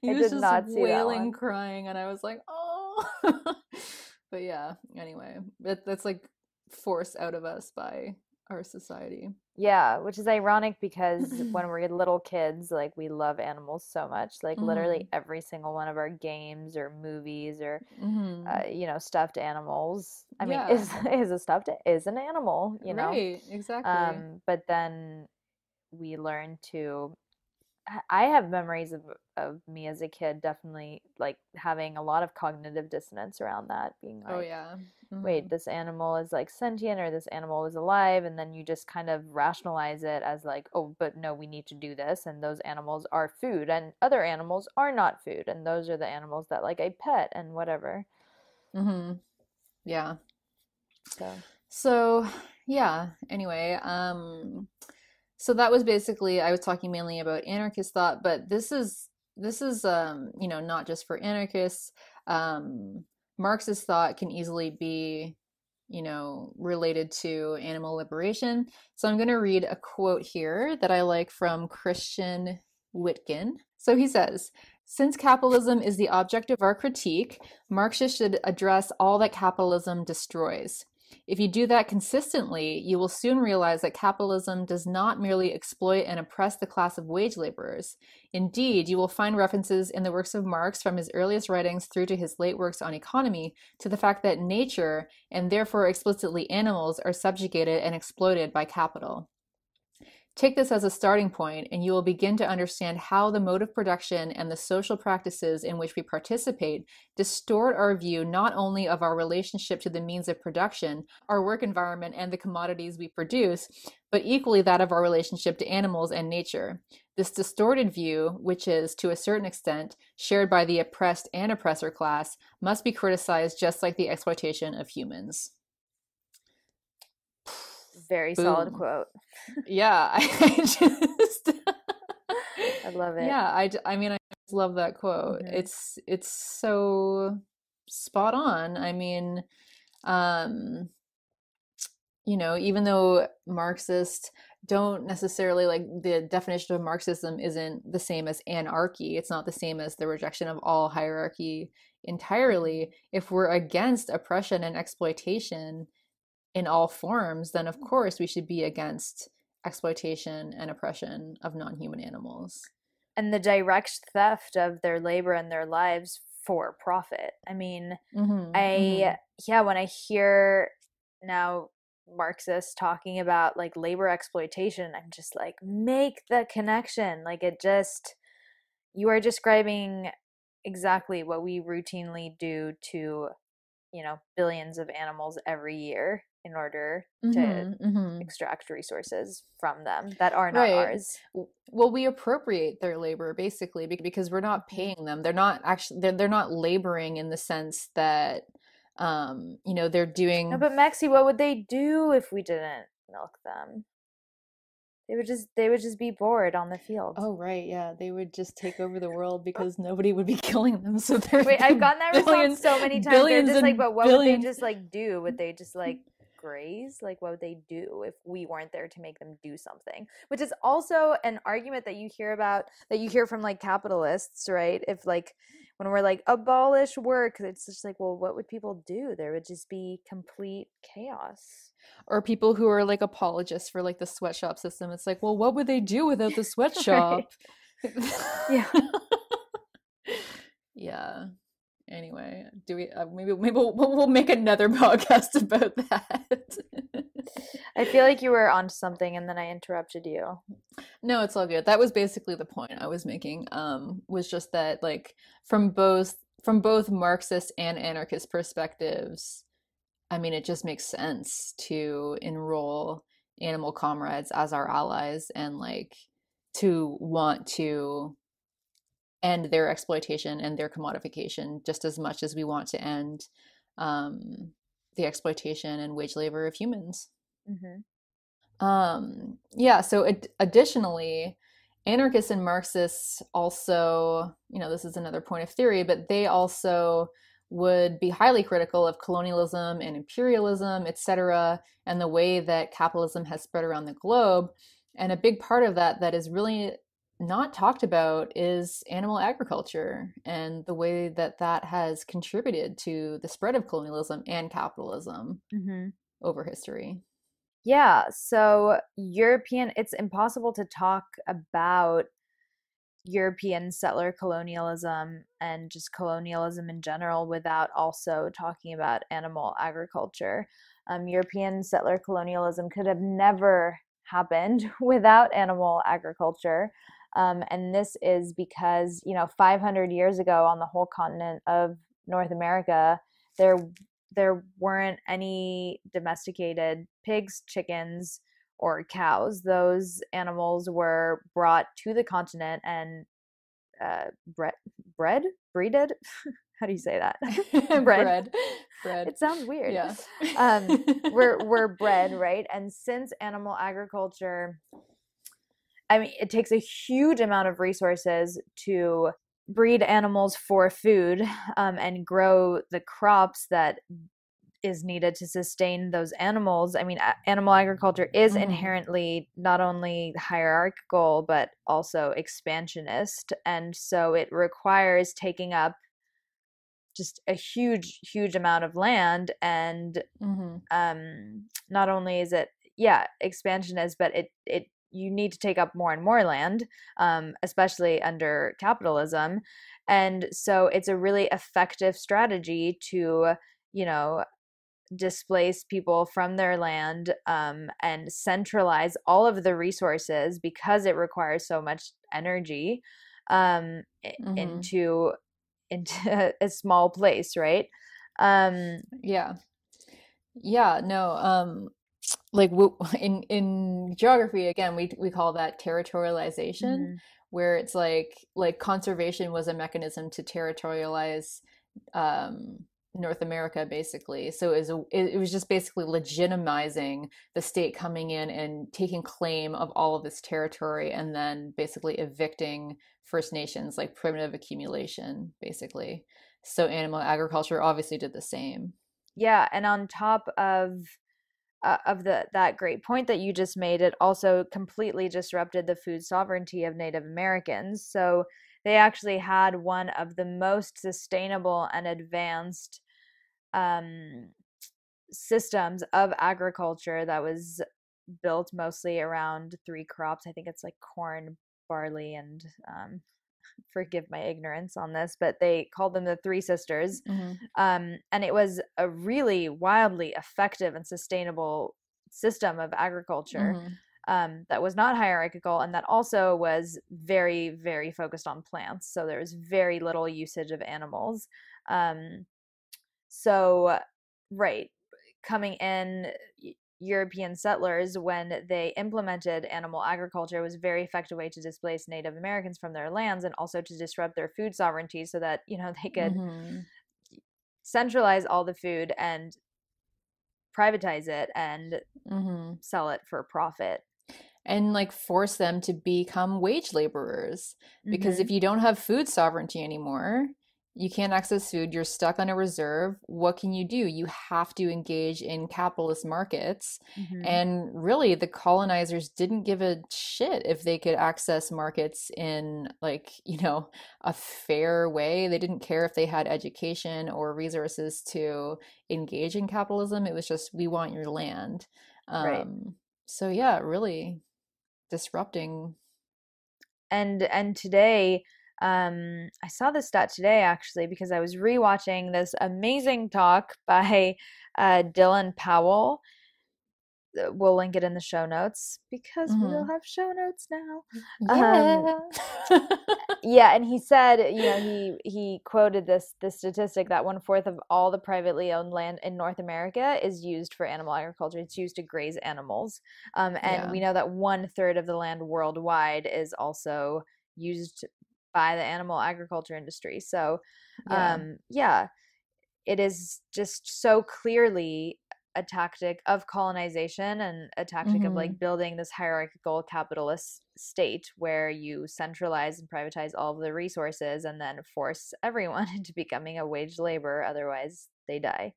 He was just wailing, crying, and I was like, "Oh." But yeah, anyway, that's like forced out of us by our society. Yeah, which is ironic because when we're little kids, like we love animals so much. Like literally every single one of our games or movies or you know, stuffed animals. I mean, is an animal, you know? Right, exactly. But then we learn to. I have memories of me as a kid definitely like having a lot of cognitive dissonance around that, being like, oh yeah, wait, this animal is like sentient, or this animal is alive, and then you just kind of rationalize it as like, oh, but no, we need to do this, and those animals are food, and other animals are not food, and those are the animals that like I pet and whatever. Yeah. So yeah, anyway, so that was basically, I was talking mainly about anarchist thought, but this is you know, not just for anarchists. Marxist thought can easily be, you know, related to animal liberation. So I'm going to read a quote here that I like from Christian Wittgen. So he says, "Since capitalism is the object of our critique, Marxists should address all that capitalism destroys. If you do that consistently, you will soon realize that capitalism does not merely exploit and oppress the class of wage laborers. Indeed, you will find references in the works of Marx from his earliest writings through to his late works on economy to the fact that nature, and therefore explicitly animals, are subjugated and exploited by capital. Take this as a starting point, and you will begin to understand how the mode of production and the social practices in which we participate distort our view not only of our relationship to the means of production, our work environment, and the commodities we produce, but equally that of our relationship to animals and nature. This distorted view, which is, to a certain extent, shared by the oppressed and oppressor class, must be criticized just like the exploitation of humans. Very Boom. solid quote. Yeah, I just I love it. yeah, I mean, I just love that quote. It's so spot on. I mean, um, even though Marxists don't necessarily, like, the definition of Marxism isn't the same as anarchy. It's not the same as the rejection of all hierarchy entirely. If we're against oppression and exploitation in all forms, then of course we should be against exploitation and oppression of non-human animals. And the direct theft of their labor and their lives for profit. I mean, when I hear now Marxists talking about like labor exploitation, I'm just like, make the connection. Like, you are describing exactly what we routinely do to, billions of animals every year in order to extract resources from them that are not ours. Well, we appropriate their labor basically because we're not paying them. They're not actually they're not laboring in the sense that they're doing. No, but Maxie, what would they do if we didn't milk them? They would just be bored on the field. Oh, right, yeah. They would just take over the world because nobody would be killing them. So wait, I've gotten that response so many times. They're just like, but what would they just like do? Would they just like graze? Like, what would they do if we weren't there to make them do something? Which is also an argument that you hear from like capitalists, right? If like when we're like abolish work, it's just like, well, what would people do? There would just be complete chaos. Or people who are like apologists for like the sweatshop system. It's like, well, what would they do without the sweatshop? Yeah. Yeah. Anyway, do we maybe we'll make another podcast about that. I feel like you were onto something and then I interrupted you. No, it's all good. That was basically the point I was making. Was just that, like, from both Marxist and anarchist perspectives, I mean, it just makes sense to enroll animal comrades as our allies and like to want to end their exploitation and their commodification just as much as we want to end the exploitation and wage labor of humans. So additionally, anarchists and Marxists also, this is another point of theory, but they also would be highly critical of colonialism and imperialism, etc., and the way that capitalism has spread around the globe. And a big part of that is really not talked about is animal agriculture and the way that has contributed to the spread of colonialism and capitalism over history. Yeah, so it's impossible to talk about European settler colonialism and just colonialism in general without also talking about animal agriculture. European settler colonialism could have never happened without animal agriculture. And this is because, 500 years ago on the whole continent of North America, there weren't any domesticated pigs, chickens, or cows. Those animals were brought to the continent and breeded. How do you say that? Bread. It sounds weird. Yeah. We're bred, right? And since animal agriculture, I mean, it takes a huge amount of resources to breed animals for food and grow the crops that is needed to sustain those animals. I mean, animal agriculture is inherently not only hierarchical, but also expansionist. And so it requires taking up just a huge, huge amount of land. And not only is it, expansionist, but it you need to take up more and more land, especially under capitalism. And so it's a really effective strategy to, displace people from their land, and centralize all of the resources because it requires so much energy, into a small place, right? Yeah. Yeah, no, like in geography again, we call that territorialization, Mhm. where it's like conservation was a mechanism to territorialize um North America basically. So it was just basically legitimizing the state coming in and taking claim of all of this territory and then basically evicting First Nations, like primitive accumulation basically. So animal agriculture obviously did the same. Yeah, and on top of that great point that you just made, it also completely disrupted the food sovereignty of Native Americans. So they actually had one of the most sustainable and advanced um, systems of agriculture that was built mostly around three crops. I think it's like corn, barley, and forgive my ignorance on this, but they called them the Three Sisters. Hmm. And it was a really wildly effective and sustainable system of agriculture, Hmm. that was not hierarchical and that also was very, very focused on plants. So there was very little usage of animals. Um, so, right, coming in, European settlers, when they implemented animal agriculture, was a very effective way to displace Native Americans from their lands and also to disrupt their food sovereignty so that, they could Hmm. centralize all the food and privatize it and Hmm. sell it for profit. And like force them to become wage laborers. Because Mm-hmm. if you don't have food sovereignty anymore, you can't access food, you're stuck on a reserve. What can you do? You have to engage in capitalist markets. Mm-hmm. And really, the colonizers didn't give a shit if they could access markets in like, a fair way. They didn't care if they had education or resources to engage in capitalism. It was just, we want your land. Right. So yeah, really disrupting. And today, I saw this stat today actually because I was rewatching this amazing talk by Dylan Powell. We'll link it in the show notes because we'll Hmm. have show notes now. Um, Yeah. yeah, and he said, he quoted this statistic that 1/4 of all the privately owned land in North America is used for animal agriculture. It's used to graze animals, and Yeah. we know that 1/3 of the land worldwide is also used by the animal agriculture industry. So, Yeah. yeah, it is just so clearly a tactic of colonization and a tactic of Hmm. like building this hierarchical capitalist state where you centralize and privatize all of the resources and then force everyone into becoming a wage labor, otherwise they die.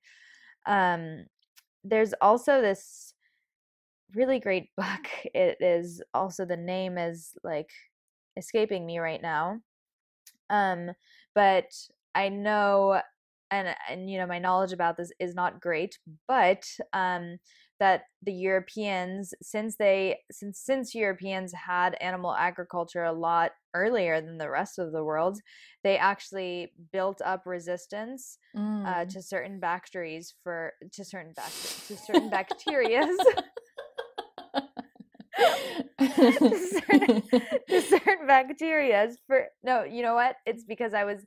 um, there's also this really great book. It is also, the name is like escaping me right now, um, but I know, and my knowledge about this is not great, but that the Europeans, since Europeans had animal agriculture a lot earlier than the rest of the world, they actually built up resistance Mm. to certain bacteries to certain bacterias to certain to certain bacterias for no, you know what? It's because I was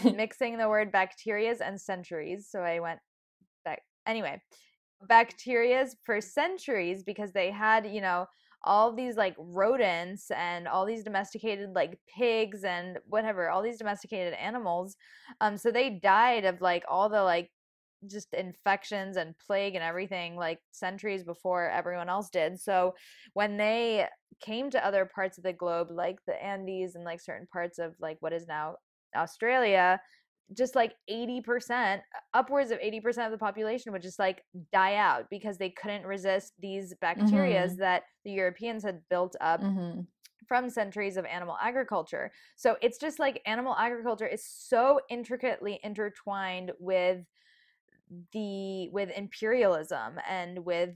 mixing the word bacterias and centuries, so I went back. Anyway, bacterias for centuries because they had, all these like rodents and all these domesticated like pigs and whatever, all these domesticated animals. So they died of like all the like just infections and plague and everything like centuries before everyone else did. So when they came to other parts of the globe, like the Andes and like certain parts of like what is now Australia, just like 80%, upwards of 80% of the population would just like die out because they couldn't resist these bacterias Hmm. that the Europeans had built up Hmm. from centuries of animal agriculture. So it's just like animal agriculture is so intricately intertwined with imperialism and with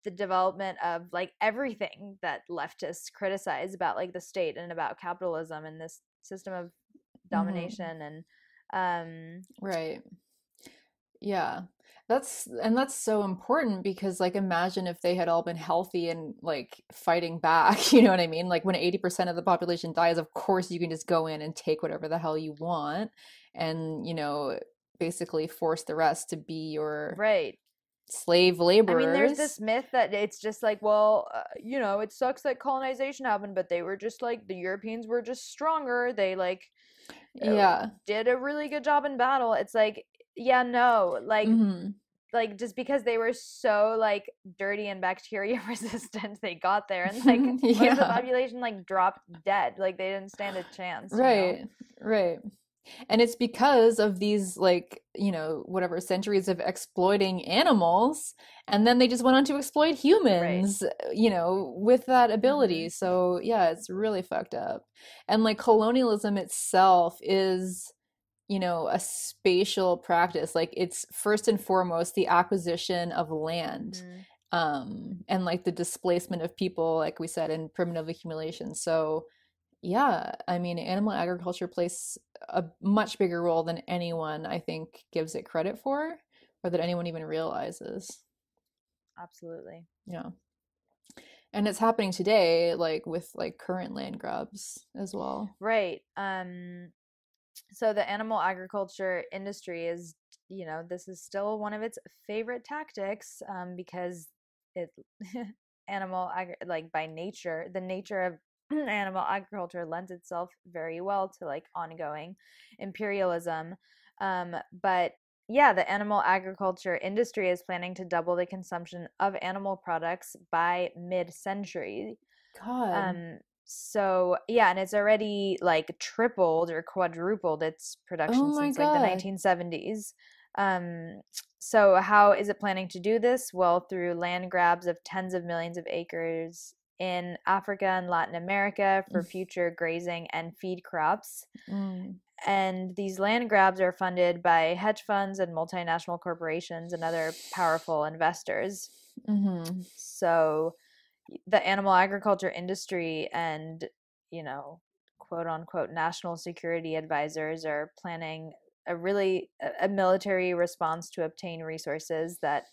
the development of like everything that leftists criticize about like the state and about capitalism and this system of Hmm. domination and um Right. Yeah. That's so important because like imagine if they had all been healthy and like fighting back, you know what I mean? Like when 80% of the population dies, of course you can just go in and take whatever the hell you want and, basically force the rest to be your Right. slave I mean, there's this laborers. myth that it's just like, well, it sucks that colonization happened, but they were just like, the Europeans were just stronger. They like Yeah. did a really good job in battle. It's like, yeah, no, Hmm. like just because they were so like dirty and bacteria resistant, they got there, and like most of the Yeah. population like dropped dead. Like they didn't stand a chance, you know? Right. Right. And it's because of these, like, whatever centuries of exploiting animals, and then they just went on to exploit Right. humans, with that Mm-hmm. ability. So, yeah, it's really fucked up. And like colonialism itself is, a spatial practice. Like, it's first and foremost the acquisition of land, Mm-hmm. and like the displacement of people, like we said, in primitive accumulation. So, yeah, I mean, animal agriculture plays a much bigger role than anyone, I think, gives it credit for, or that anyone even realizes. Absolutely. Yeah. And it's happening today, like with like current land grabs as well. Right. So the animal agriculture industry is, this is still one of its favorite tactics, because it like by nature, the nature of animal agriculture lends itself very well to like ongoing imperialism. But yeah, the animal agriculture industry is planning to double the consumption of animal products by mid-century. God. So yeah, and it's already like tripled or quadrupled its Oh production my since like the God. 1970s. So how is it planning to do this? Well, through land grabs of tens of millions of acres in Africa and Latin America for future grazing and feed crops. Mm. And these land grabs are funded by hedge funds and multinational corporations and other powerful investors. Mm-hmm. So the animal agriculture industry and, you know, quote unquote national security advisors are planning a military response to obtain resources that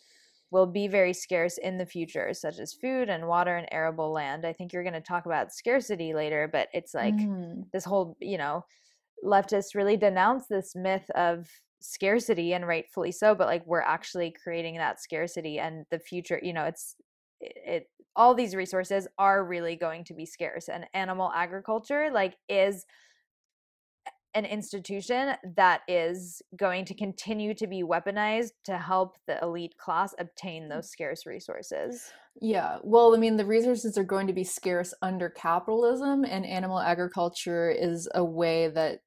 will be very scarce in the future, such as food and water and arable land. I think you're going to talk about scarcity later, but it's like Mm-hmm. this whole, leftists really denounce this myth of scarcity, and rightfully so, but like we're actually creating that scarcity, and the future, it all these resources are really going to be scarce, and animal agriculture like is an institution that is going to continue to be weaponized to help the elite class obtain those scarce resources. Yeah, well, I mean, the resources are going to be scarce under capitalism, and animal agriculture is a way that,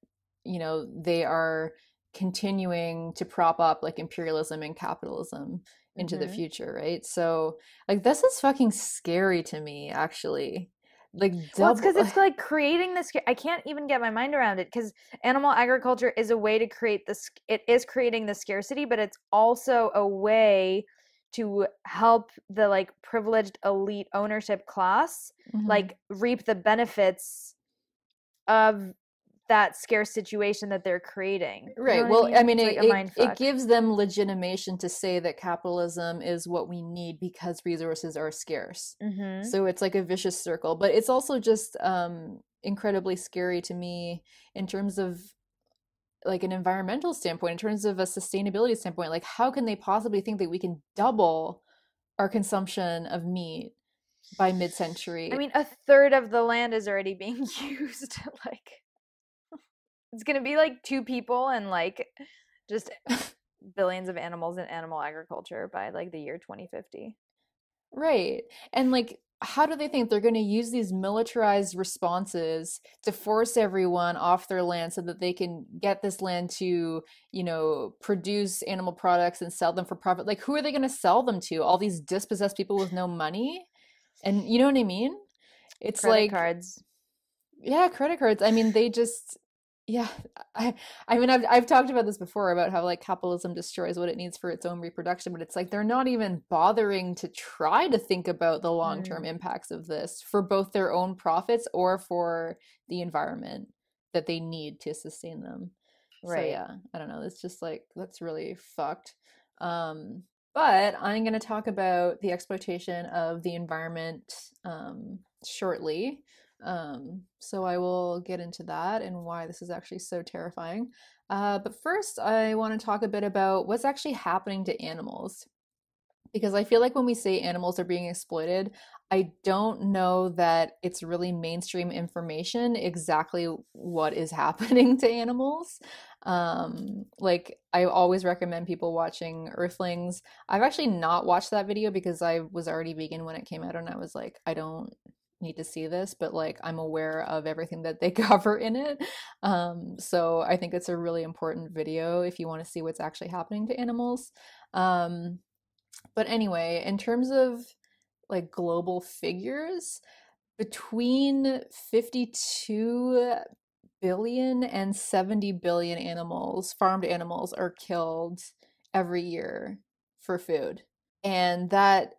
they are continuing to prop up like imperialism and capitalism into the Mm-hmm. future, right? So, like, this is fucking scary to me, actually. Like, Well, it's because double. it's like creating this. I can't even get my mind around it because animal agriculture is a way to create this. It is creating the scarcity, but it's also a way to help the like privileged elite ownership class Mhm. like reap the benefits of that scarce situation that they're creating. You know Right. what I Well, I mean? mean, It's like it, a it mind it fuck. gives them legitimation to say that capitalism is what we need because resources are scarce. Mm-hmm. So it's like a vicious circle, but it's also just incredibly scary to me in terms of like an environmental standpoint, in terms of a sustainability standpoint. Like, how can they possibly think that we can double our consumption of meat by I mid-century? mean, a third of the land is already being used. Like, it's gonna be like two people and like just billions of animals in animal agriculture by like the year 2050. Right. And like, how do they think they're going to use these militarized responses to force everyone off their land so that they can get this land to, produce animal products and sell them for profit? Like, who are they going to sell them to? All these dispossessed people with no money? And you know what I mean? It's Credit like, cards. yeah, credit cards. I mean, they just, yeah. I, I mean, I've talked about this before about how like capitalism destroys what it needs for its own reproduction, but it's like they're not even bothering to try to think about the long-term Mm. impacts of this for both their own profits or for the environment that they need to sustain them. So Right. yeah, I don't know. It's just like that's really fucked. But I'm going to talk about the exploitation of the environment shortly. So I will get into that and why this is actually so terrifying. But first, I want to talk a bit about what's actually happening to animals. Because I feel like when we say animals are being exploited, I don't know that it's really mainstream information exactly what is happening to animals. Like I always recommend people watching Earthlings. I've actually not watched that video because I was already vegan when it came out and I was like, I don't need to see this, but like I'm aware of everything that they cover in it. So I think it's a really important video if you want to see what's actually happening to animals. Um, but anyway, in terms of like global figures, between 52 billion and 70 billion animals, farmed animals, are killed every year for food. And that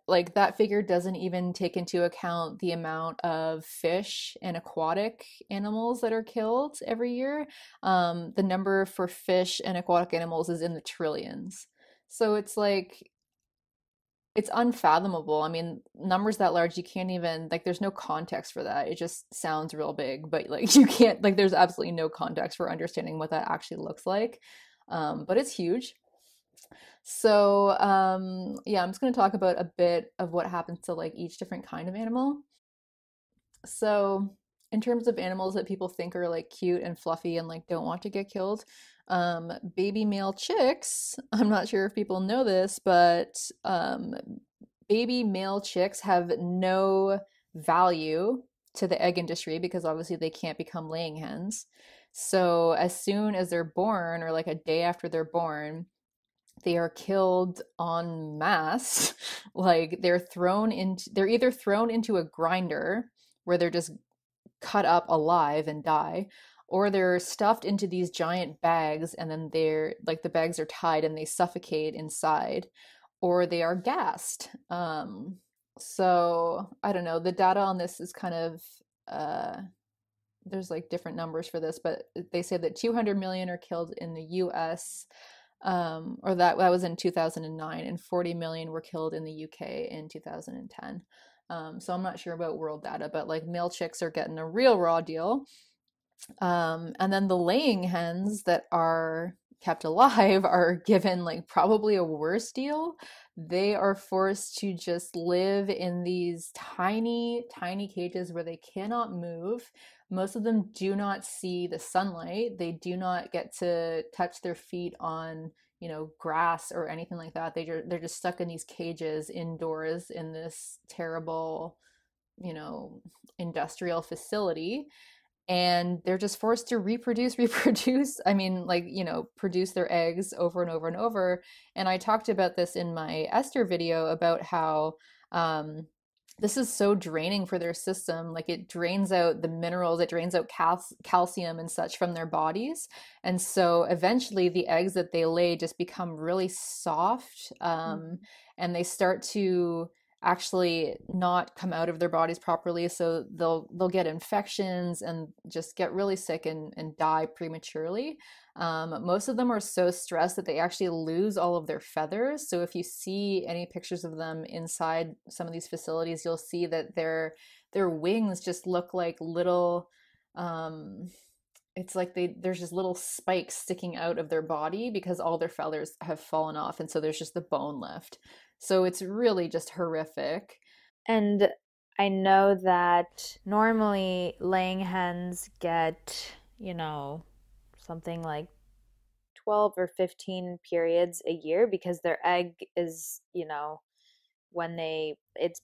figure doesn't even take into account the amount of fish and aquatic animals that are killed every year. The number for fish and aquatic animals is in the trillions. So it's like it's unfathomable. I mean, numbers that large, you can't even like there's no context for that. It just sounds real big, but like you can't like there's absolutely no context for understanding what that actually looks like. But it's huge. So, yeah, I'm just going to talk about a bit of what happens to like each different kind of animal. So, in terms of animals that people think are like cute and fluffy and like don't want to get killed, baby male chicks, I'm not sure if people know this, but baby male chicks have no value to the egg industry because obviously they can't become laying hens. So, as soon as they're born or like a day after they're born, they are killed en masse. Like they're either thrown into a grinder where they're just cut up alive and die, or they're stuffed into these giant bags and then they're like the bags are tied and they suffocate inside, or they are gassed. So I don't know. The data on this is kind of uh there's like different numbers for this, but they say that 200 million are killed in the US, or that was in 2009, and 40 million were killed in the UK in 2010. So I'm not sure about world data, but like male chicks are getting a real raw deal. And then the laying hens that are kept alive are given like probably a worse deal. They are forced to just live in these tiny, tiny cages where they cannot move. Most of them do not see the sunlight. They do not get to touch their feet on, grass or anything like that. They're just stuck in these cages indoors in this terrible, you know, industrial facility, and they're just forced to reproduce. I mean, like, produce their eggs over and over and over. And I talked about this in my Esther video about how this is so draining for their system. Like, it drains out the minerals, it drains out calcium and such from their bodies. And so eventually the eggs that they lay just become really soft, and they start to actually not come out of their bodies properly, so they'll get infections and just get really sick and die prematurely. Most of them are so stressed that they actually lose all of their feathers. So if you see any pictures of them inside some of these facilities, you'll see that their wings just look like little it's like there's just little spikes sticking out of their body because all their feathers have fallen off, and so there's just the bone left. So it's really just horrific. And I know that normally laying hens get, something like 12 or 15 periods a year because their egg is, it's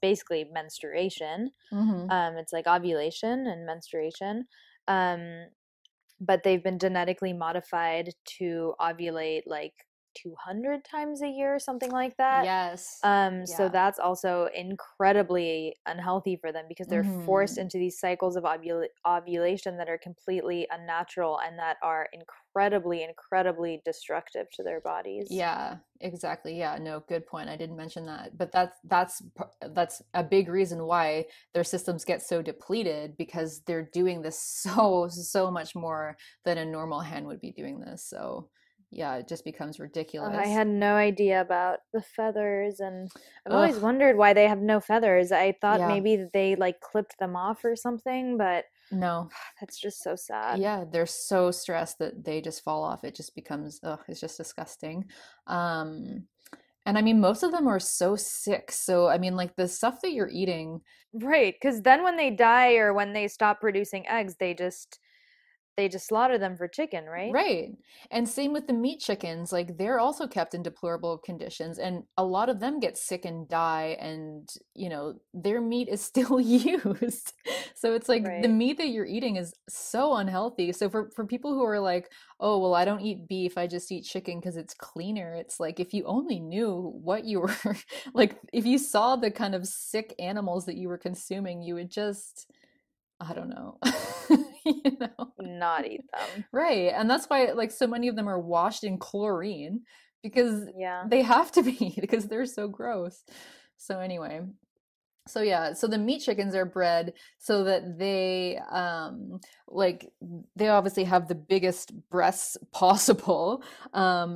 basically menstruation. It's like ovulation and menstruation. But they've been genetically modified to ovulate like 200 times a year, something like that. Yes. So that's also incredibly unhealthy for them because they're forced into these cycles of ovulation that are completely unnatural and that are incredibly destructive to their bodies. Yeah, exactly. Yeah, no, good point. I didn't mention that. But that's a big reason why their systems get so depleted, because they're doing this so much more than a normal hen would be doing this. So yeah, it just becomes ridiculous. I had no idea about the feathers, and I've Ugh. always wondered why they have no feathers. I thought Yeah. maybe that they like clipped them off or something, but No. that's just so sad. Yeah, they're so stressed that they just fall off. It just becomes, it's just disgusting. And I mean, most of them are so sick. So, I mean, like the stuff that you're eating. Right, because then when they die or when they stop producing eggs, they just slaughter them for chicken, right? Right. And same with the meat chickens, like they're also kept in deplorable conditions, and a lot of them get sick and die, and their meat is still used. So it's like the meat that you're eating is so unhealthy. So for people who are like, oh, well, I don't eat beef, I just eat chicken because it's cleaner. It's like, if you only knew what you were like, if you saw the kind of sick animals that you were consuming, you would just, I don't know. Not eat them. Right. And that's why like so many of them are washed in chlorine, because Yeah, they have to be, because they're so gross. So anyway, so yeah, so the meat chickens are bred so that they they obviously have the biggest breasts possible.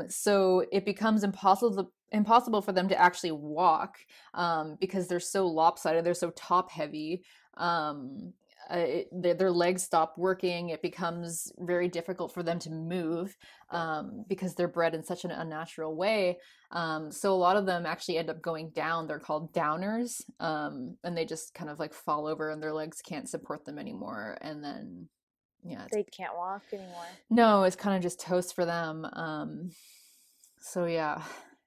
So it becomes impossible for them to actually walk, because they're so lopsided, they're so top heavy. Their legs stop working. It becomes very difficult for them to move, because they're bred in such an unnatural way. So a lot of them actually end up going down. They're called downers, and they just kind of like fall over and their legs can't support them anymore. And then, yeah, they can't walk anymore. No, it's kind of just toast for them. So yeah,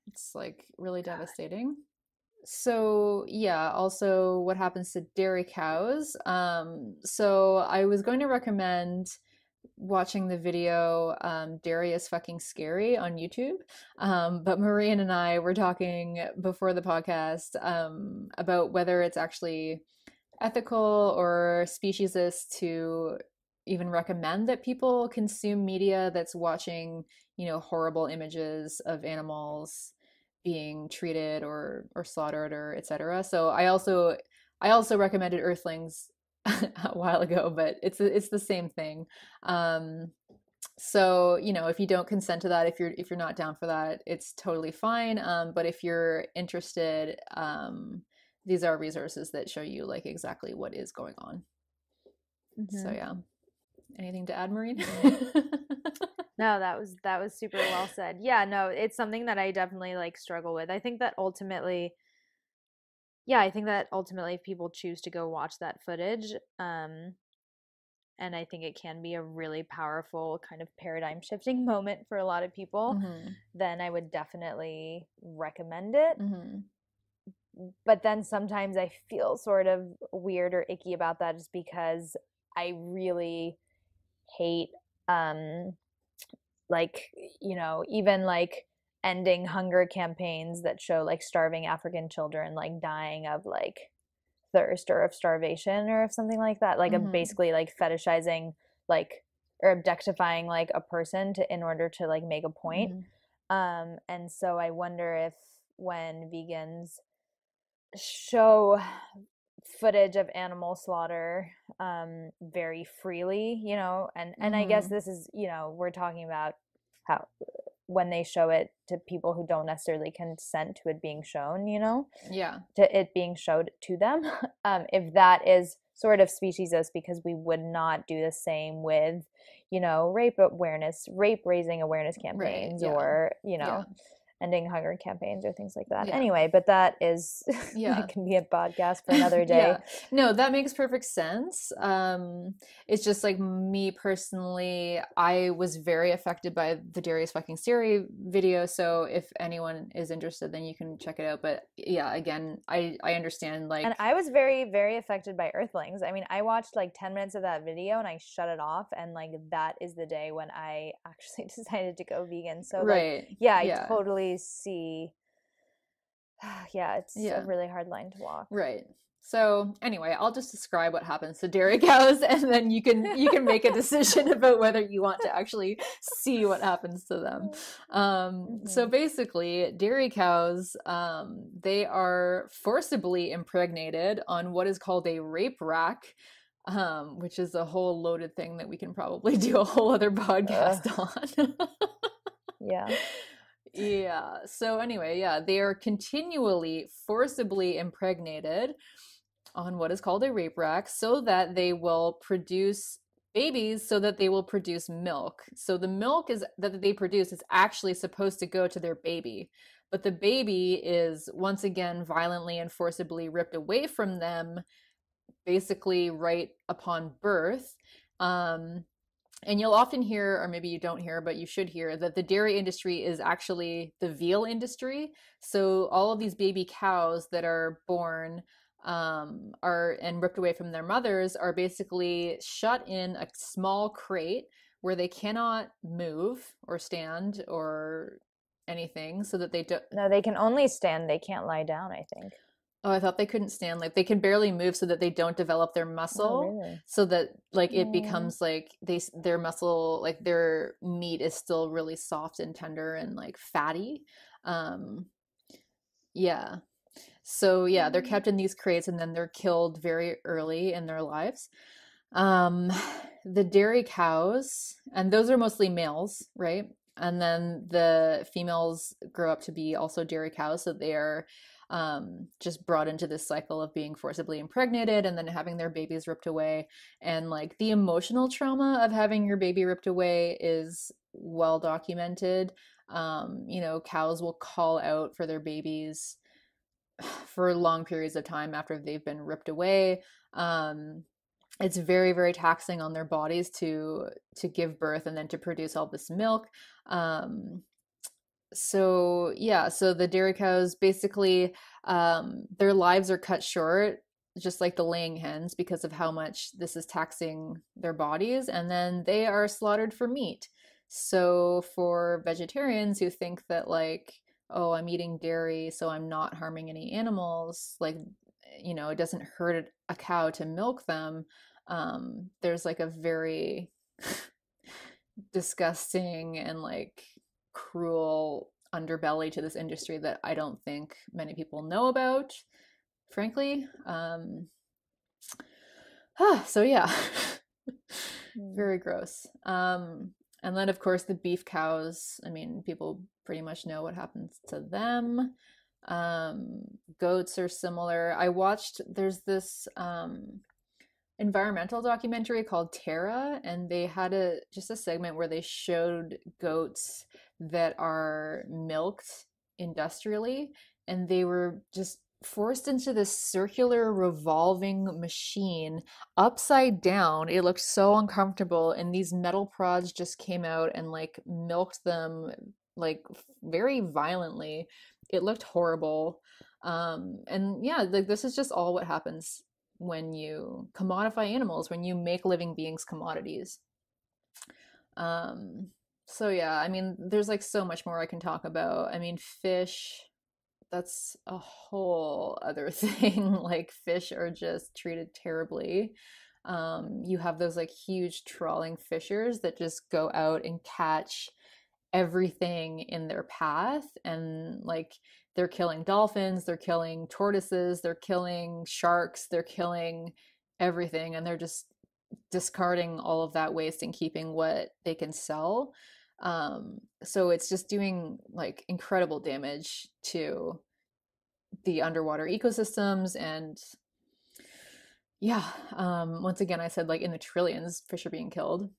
it's like really devastating. So yeah, also what happens to dairy cows. So I was going to recommend watching the video Dairy is Fucking Scary on YouTube. But Marian and I were talking before the podcast about whether it's actually ethical or speciesist to even recommend that people consume media that's watching, horrible images of animals being treated or slaughtered or etc. So I also recommended Earthlings a while ago, but it's the same thing. So if you don't consent to that, if you're not down for that, it's totally fine. But if you're interested, these are resources that show you like exactly what is going on. So yeah. Anything to add, Maureen? No, that was super well said. Yeah, no, it's something that I definitely like struggle with. I think that ultimately if people choose to go watch that footage, and I think it can be a really powerful kind of paradigm shifting moment for a lot of people, then I would definitely recommend it. But then sometimes I feel sort of weird or icky about that, just because I really hate even like ending hunger campaigns that show like starving African children like dying of like thirst or of starvation or of something like that, like basically like fetishizing like or objectifying like a person in order to like make a point. And so I wonder if when vegans show footage of animal slaughter very freely, and I guess this is, we're talking about how when they show it to people who don't necessarily consent to it being shown, to it being showed to them, if that is sort of speciesist, because we would not do the same with, rape raising awareness campaigns, or ending hunger campaigns or things like that. Yeah. Anyway, but that is Yeah. that can be a podcast for another day. Yeah. No, that makes perfect sense. It's just like me personally, I was very affected by the Darius fucking Siri video. So if anyone is interested, then you can check it out. But yeah, again, I understand like. And I was very, very affected by Earthlings. I mean, I watched like 10 minutes of that video and I shut it off. And like that is the day when I actually decided to go vegan. So Right. like, yeah, I totally see. Yeah, it's Yeah. a really hard line to walk. Right. So anyway, I'll just describe what happens to dairy cows, and then you can make a decision about whether you want to actually see what happens to them. So basically, dairy cows, they are forcibly impregnated on what is called a rape rack, which is a whole loaded thing that we can probably do a whole other podcast on. Yeah. Yeah. So anyway, yeah, they are continually forcibly impregnated on what is called a rape rack so that they will produce babies, so that they will produce milk. So the milk is that they produce is actually supposed to go to their baby, but the baby is once again violently and forcibly ripped away from them, basically right upon birth. And you'll often hear, or maybe you don't hear, but you should hear, that the dairy industry is actually the veal industry. So all of these baby cows that are born are and ripped away from their mothers are basically shut in a small crate where they cannot move or stand or anything, so that they don't. No, they can only stand. They can't lie down, I think. Oh, I thought they couldn't stand. Like they can barely move so that they don't develop their muscle. Oh, really? So that like it becomes like their muscle, like their meat is still really soft and tender and like fatty. Yeah. So yeah, they're kept in these crates and then they're killed very early in their lives. The dairy cows, and those are mostly males, right? And then the females grow up to be also dairy cows, so they are just brought into this cycle of being forcibly impregnated and then having their babies ripped away. And like the emotional trauma of having your baby ripped away is well documented. Cows will call out for their babies for long periods of time after they've been ripped away. It's very, very taxing on their bodies to give birth and then to produce all this milk. So the dairy cows basically, their lives are cut short, just like the laying hens, because of how much this is taxing their bodies, and then they are slaughtered for meat. So for vegetarians who think that like, oh, I'm eating dairy, so I'm not harming any animals, like, it doesn't hurt a cow to milk them. There's like a very disgusting and like cruel underbelly to this industry that I don't think many people know about, frankly. So yeah, very gross. And then of course the beef cows, I mean, people pretty much know what happens to them. Goats are similar. There's this environmental documentary called Terra, and they had just a segment where they showed goats that are milked industrially, and they were just forced into this circular revolving machine upside down. It looked so uncomfortable, and these metal prods just came out and like milked them like very violently. It looked horrible. And yeah, like this is just all what happens when you commodify animals, when you make living beings commodities. So yeah, I mean, there's like so much more I can talk about. I mean, fish, that's a whole other thing. Like fish are just treated terribly. You have those like huge trawling fishers that just go out and catch everything in their path, and like they're killing dolphins, they're killing tortoises, they're killing sharks, they're killing everything, and they're just discarding all of that waste and keeping what they can sell. So it's just doing like incredible damage to the underwater ecosystems. And yeah, once again, I said like in the trillions fish are being killed.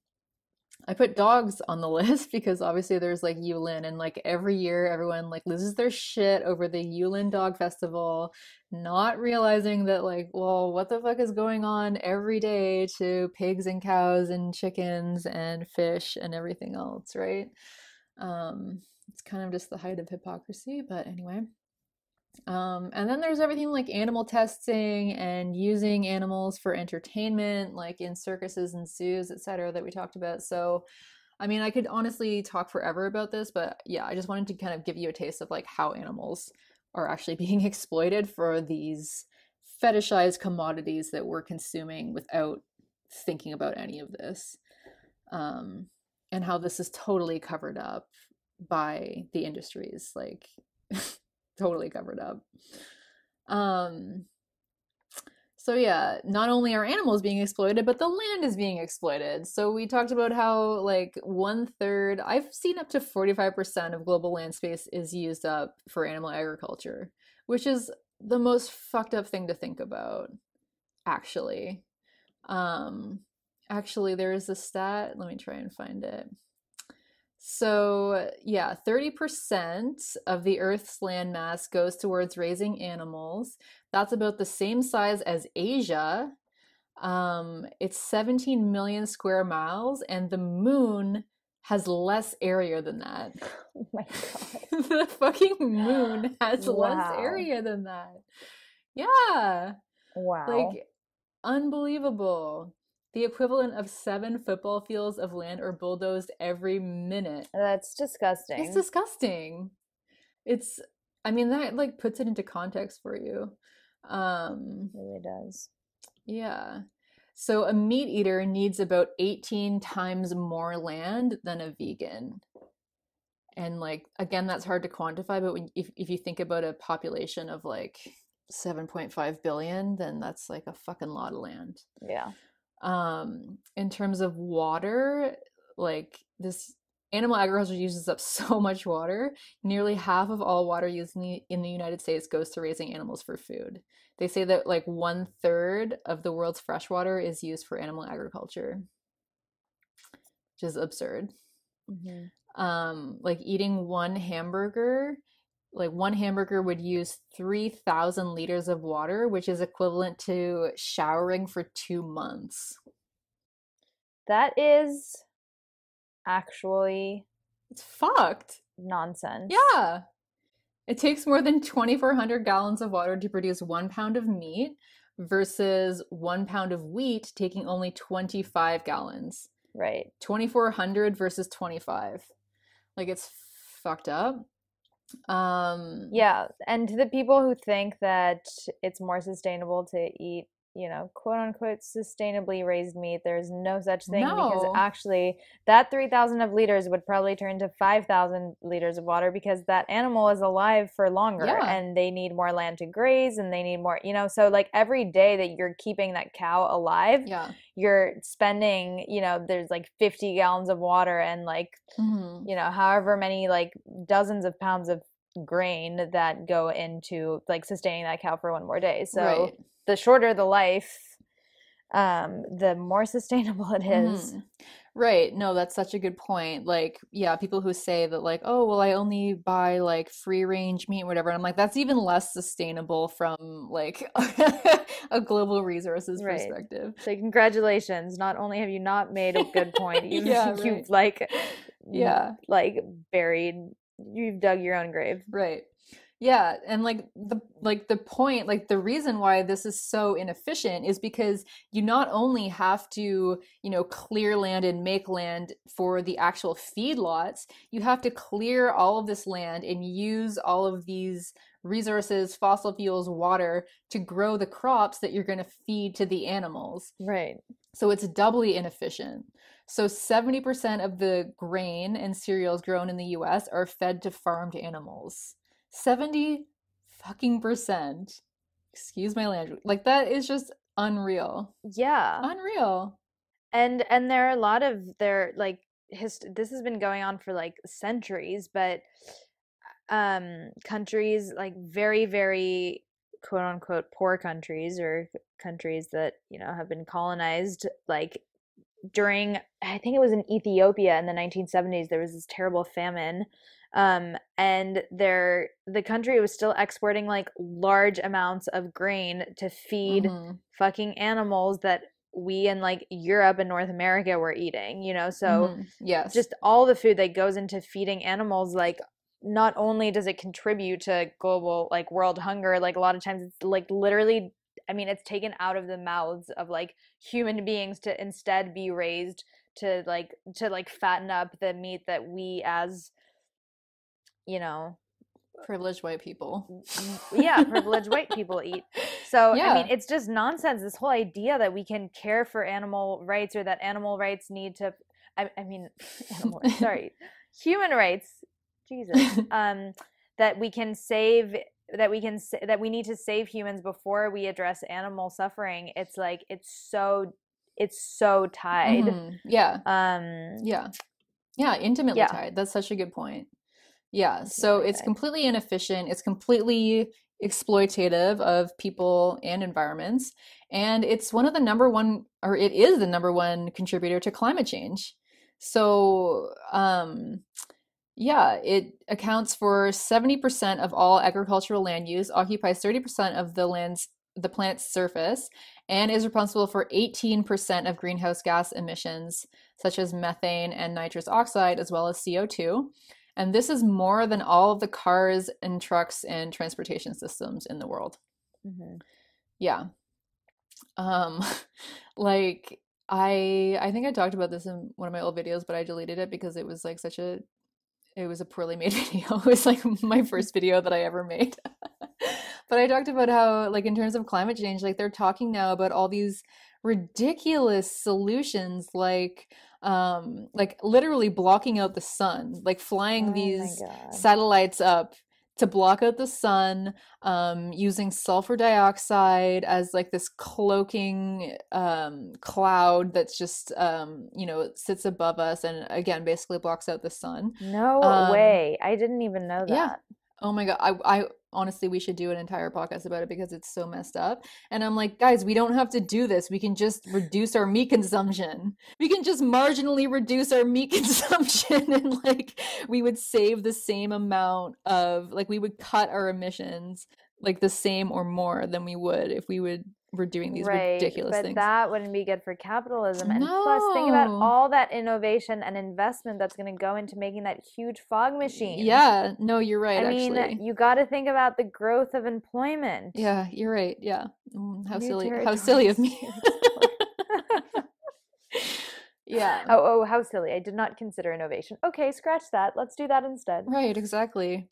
I put dogs on the list because obviously there's like Yulin, and like every year everyone like loses their shit over the Yulin Dog Festival, not realizing that like, well, what the fuck is going on every day to pigs and cows and chickens and fish and everything else, right? It's kind of just the height of hypocrisy, but anyway. And then there's everything like animal testing and using animals for entertainment, like in circuses and zoos, etc., that we talked about. So, I mean, I could honestly talk forever about this, but yeah, I just wanted to kind of give you a taste of like how animals are actually being exploited for these fetishized commodities that we're consuming without thinking about any of this. And how this is totally covered up by the industries, like totally covered up. So yeah, not only are animals being exploited, but the land is being exploited. So we talked about how like 1/3, I've seen up to 45% of global land space is used up for animal agriculture, which is the most fucked up thing to think about, actually. Actually, there is a stat. Let me try and find it. So, yeah, 30% of the Earth's land mass goes towards raising animals. That's about the same size as Asia. It's 17 million square miles, and the moon has less area than that. Oh my God. The fucking moon has less Wow. area than that. Yeah. Wow. Like, unbelievable. The equivalent of 7 football fields of land are bulldozed every minute. That's disgusting. It's disgusting. I mean, that like puts it into context for you. It really does. Yeah. So a meat eater needs about 18 times more land than a vegan. And like, again, that's hard to quantify, but if you think about a population of like 7.5 billion, then that's like a fucking lot of land. Yeah. In terms of water, like this animal agriculture uses up so much water. Nearly half of all water used in the United States goes to raising animals for food. They say that like 1/3 of the world's fresh water is used for animal agriculture, which is absurd. Like eating one hamburger would use 3,000 liters of water, which is equivalent to showering for 2 months. That is actually It's fucked. nonsense. Yeah. It takes more than 2,400 gallons of water to produce 1 pound of meat versus 1 pound of wheat taking only 25 gallons. Right. 2,400 versus 25. Like, it's fucked up. Yeah, and to the people who think that it's more sustainable to eat, quote unquote sustainably raised meat, there's no such thing because No. actually that 3,000 of liters would probably turn to 5,000 liters of water because that animal is alive for longer Yeah. and they need more land to graze and they need more, so like every day that you're keeping that cow alive, Yeah. you're spending, there's like 50 gallons of water and like, however many like dozens of pounds of grain that go into like sustaining that cow for one more day. So Right. the shorter the life, the more sustainable it is. Right. No, that's such a good point. Like, yeah, people who say that like, oh, well, I only buy like free range meat or whatever. And I'm like, that's even less sustainable from like a global resources Right. perspective. So congratulations. Not only have you not made a good point, you've, Yeah, right. you've like, Yeah. like you've dug your own grave. Right. Yeah, and the point, like the reason why this is so inefficient is because you not only have to, clear land and make land for the actual feedlots, you have to clear all of this land and use all of these resources, fossil fuels, water to grow the crops that you're going to feed to the animals. Right. So it's doubly inefficient. So 70% of the grain and cereals grown in the US are fed to farmed animals. 70 fucking percent. Excuse my language. Like that is just unreal. Yeah. Unreal. And there are a lot of this has been going on for like centuries, but countries like very, very quote unquote poor countries or countries that, have been colonized, like during, I think it was in Ethiopia in the 1970s, there was this terrible famine. And the country was still exporting like large amounts of grain to feed Mm-hmm. fucking animals that we in like Europe and North America were eating, so Mm-hmm. Yes. just all the food that goes into feeding animals, like not only does it contribute to global like world hunger, like a lot of times it's like literally, I mean, it's taken out of the mouths of like human beings to instead be raised to fatten up the meat that we as, you know, Privileged white people. yeah, privileged white people eat. So, I mean, Yeah. it's just nonsense. This whole idea that we can care for animal rights, or that animal rights need to, I mean, animal, sorry, human rights, Jesus, that we can save, that that we need to save humans before we address animal suffering. It's like, it's so tied. Mm-hmm. Yeah. Yeah. Yeah, intimately Yeah. tied. That's such a good point. Yeah, so Intimately it's tied. completely inefficient. It's completely exploitative of people and environments. And it's one of the number one, or it is the number one contributor to climate change. So, yeah, it accounts for 70% of all agricultural land use, occupies 30% of the plant's surface, and is responsible for 18% of greenhouse gas emissions, such as methane and nitrous oxide, as well as CO2. And this is more than all of the cars and trucks and transportation systems in the world. Mm-hmm. Yeah. Um, like I think I talked about this in one of my old videos, but I deleted it because it was like it was a poorly made video. It was like my first video that I ever made. But I talked about how, like, in terms of climate change, like they're talking now about all these ridiculous solutions, like literally blocking out the sun, like flying Oh my these God. satellites up to block out the sun, using sulfur dioxide as like this cloaking cloud that's just sits above us and again basically blocks out the sun. No way. I didn't even know Yeah. that. Oh my God. I honestly, we should do an entire podcast about it because it's so messed up. And I'm like, guys, we don't have to do this. We can just reduce our meat consumption. We can just marginally reduce our meat consumption and like we would save the same amount of like we would cut our emissions like the same or more than we would if were doing these Right, ridiculous but things. that wouldn't be good for capitalism. And plus, think about No. all that innovation and investment that's going to go into making that huge fog machine. Yeah, no, you're right, I mean, actually. you got to think about the growth of employment. Yeah, you're right. Yeah. How New silly of me. territories. Yeah. Oh, how silly. I did not consider innovation. Okay, scratch that. Let's do that instead. Right, exactly.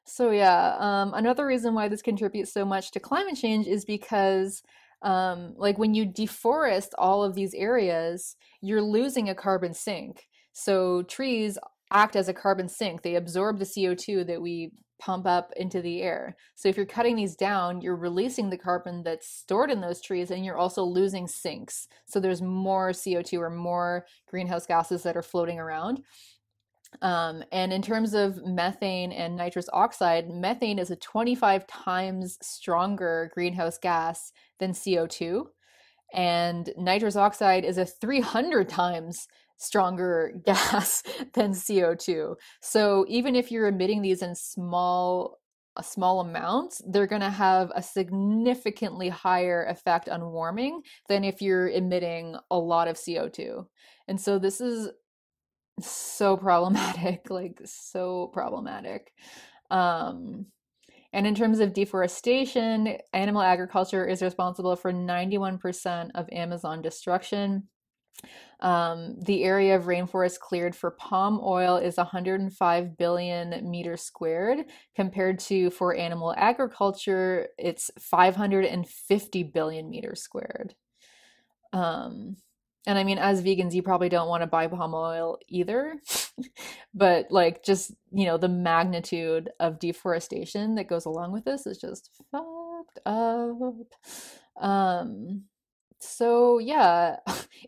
So yeah, another reason why this contributes so much to climate change is because like when you deforest all of these areas, you're losing a carbon sink. So trees act as a carbon sink. They absorb the CO2 that we pump up into the air. So if you're cutting these down, you're releasing the carbon that's stored in those trees and you're also losing sinks. So there's more CO2 or more greenhouse gases that are floating around. And in terms of methane and nitrous oxide, methane is a 25 times stronger greenhouse gas than CO2, and nitrous oxide is a 300 times stronger gas than CO2. So even if you're emitting these in small amounts, they're going to have a significantly higher effect on warming than if you're emitting a lot of CO2. And so this is so problematic, like so problematic. And in terms of deforestation, animal agriculture is responsible for 91% of Amazon destruction. The area of rainforest cleared for palm oil is 105 billion meters squared, compared to for animal agriculture, it's 550 billion meters squared. And I mean, as vegans, you probably don't want to buy palm oil either, but like just, the magnitude of deforestation that goes along with this is just fucked up. So yeah,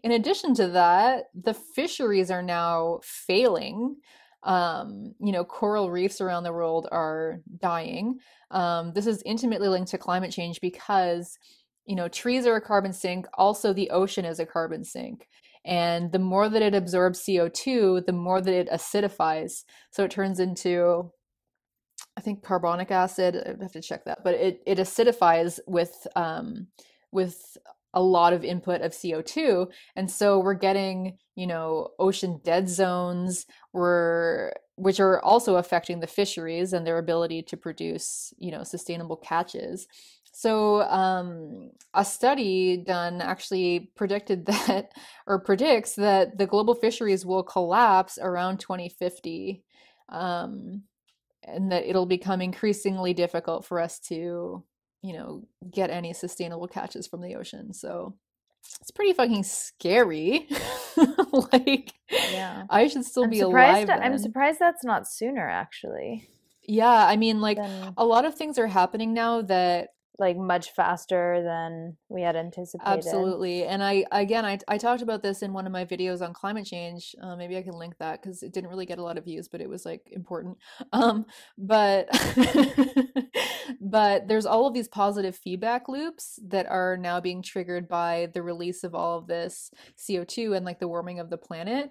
in addition to that, the fisheries are now failing. Coral reefs around the world are dying. This is intimately linked to climate change because trees are a carbon sink. Also, the ocean is a carbon sink. And the more that it absorbs CO2, the more that it acidifies. So it turns into, I think, carbonic acid. I have to check that, but it acidifies with a lot of input of CO2, and so we're getting, ocean dead zones, which are also affecting the fisheries and their ability to produce, sustainable catches. So a study done actually predicted that, or predicts that the global fisheries will collapse around 2050. And that it'll become increasingly difficult for us to, get any sustainable catches from the ocean. So it's pretty fucking scary. Like, Yeah. I should still be alive then. I'm surprised that's not sooner, actually. Yeah, I mean, like, Then, a lot of things are happening now that like, much faster than we had anticipated. absolutely. And I talked about this in one of my videos on climate change. Maybe I can link that because it didn't really get a lot of views, but it was like important. But but there's all of these positive feedback loops that are now being triggered by the release of all of this CO2 and like the warming of the planet.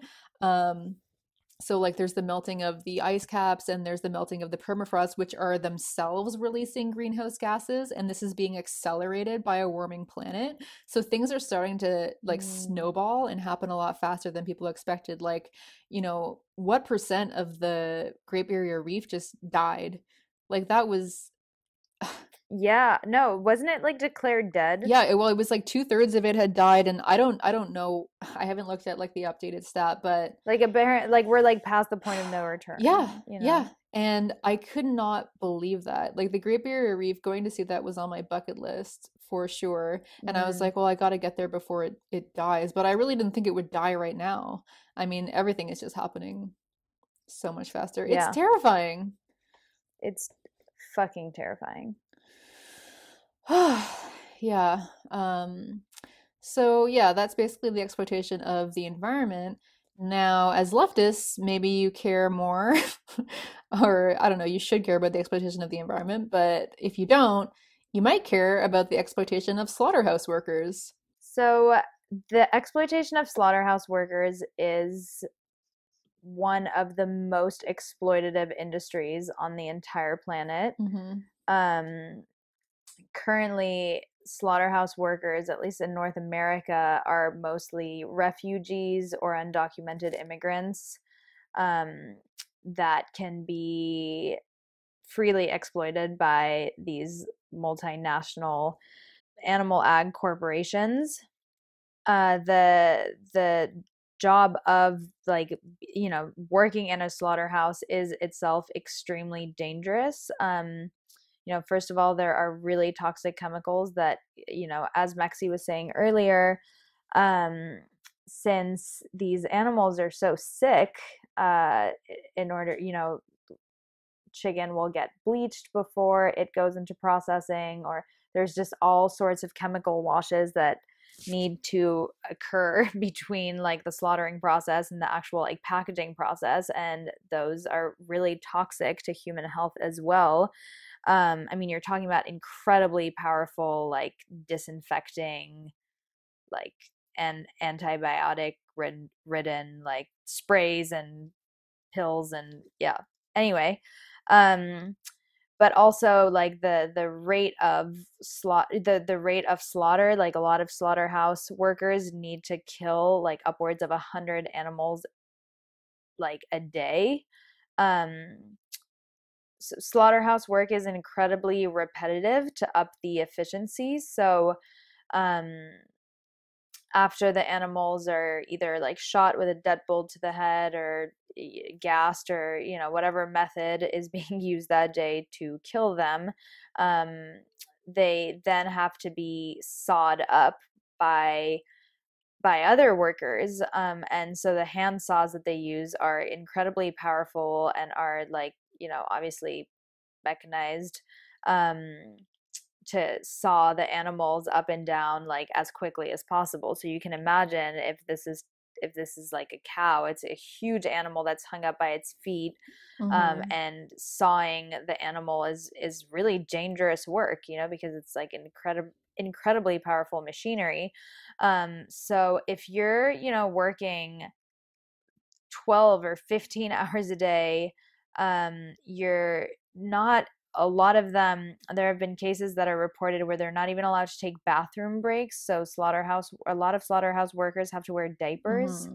So like there's the melting of the ice caps and there's the melting of the permafrost, which are themselves releasing greenhouse gases, and this is being accelerated by a warming planet. So things are starting to like snowball and happen a lot faster than people expected. Like, what percent of the Great Barrier Reef just died? Like that was Yeah, no, wasn't it like declared dead? yeah, it was like 2/3 of it had died, and I don't know. I haven't looked at like the updated stat, but Like like we're like past the point of no return. yeah, yeah. And I could not believe that. Like the Great Barrier Reef, going to see that was on my bucket list for sure. And I was like, well, I got to get there before it dies. But I really didn't think it would die right now. I mean, everything is just happening so much faster. Yeah. It's terrifying. It's fucking terrifying. Yeah. So yeah, that's basically the exploitation of the environment. Now, as leftists, maybe you care more, or I don't know, you should care about the exploitation of the environment, but if you don't, you might care about the exploitation of slaughterhouse workers. So the exploitation of slaughterhouse workers is one of the most exploitative industries on the entire planet. Currently, slaughterhouse workers, at least in North America, are mostly refugees or undocumented immigrants that can be freely exploited by these multinational animal ag corporations. The job of like working in a slaughterhouse is itself extremely dangerous. First of all, there are really toxic chemicals that, as Mexi was saying earlier, since these animals are so sick, in order, chicken will get bleached before it goes into processing, or there's just all sorts of chemical washes that need to occur between like the slaughtering process and the actual like packaging process, and those are really toxic to human health as well. I mean, you're talking about incredibly powerful, like disinfecting, like and antibiotic ridden like sprays and pills, and yeah. Anyway, but also like the rate of the rate of slaughter, like a lot of slaughterhouse workers need to kill like upwards of 100 animals like a day. So slaughterhouse work is incredibly repetitive to up the efficiency. So after the animals are either like shot with a deadbolt to the head or gassed, or whatever method is being used that day to kill them, they then have to be sawed up by other workers, and so the hand saws that they use are incredibly powerful and are like obviously mechanized to saw the animals up and down like as quickly as possible. So you can imagine if this is like a cow, it's a huge animal that's hung up by its feet, and sawing the animal is really dangerous work, because it's like incredibly powerful machinery. So if you're, working 12 or 15 hours a day, you're not, a lot of them, there have been cases that are reported where they're not even allowed to take bathroom breaks. So a lot of slaughterhouse workers have to wear diapers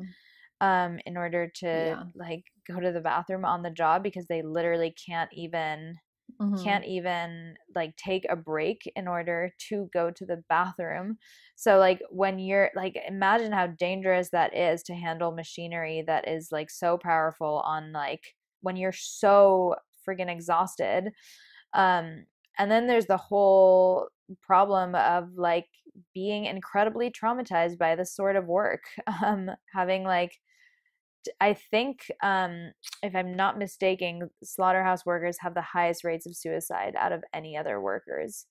in order to like go to the bathroom on the job, because they literally can't even like take a break in order to go to the bathroom. So like when you're like, imagine how dangerous that is to handle machinery that is like so powerful on like when you're so friggin' exhausted. And then there's the whole problem of like being incredibly traumatized by this sort of work. Having like, I think, if I'm not mistaken, slaughterhouse workers have the highest rates of suicide out of any other workers,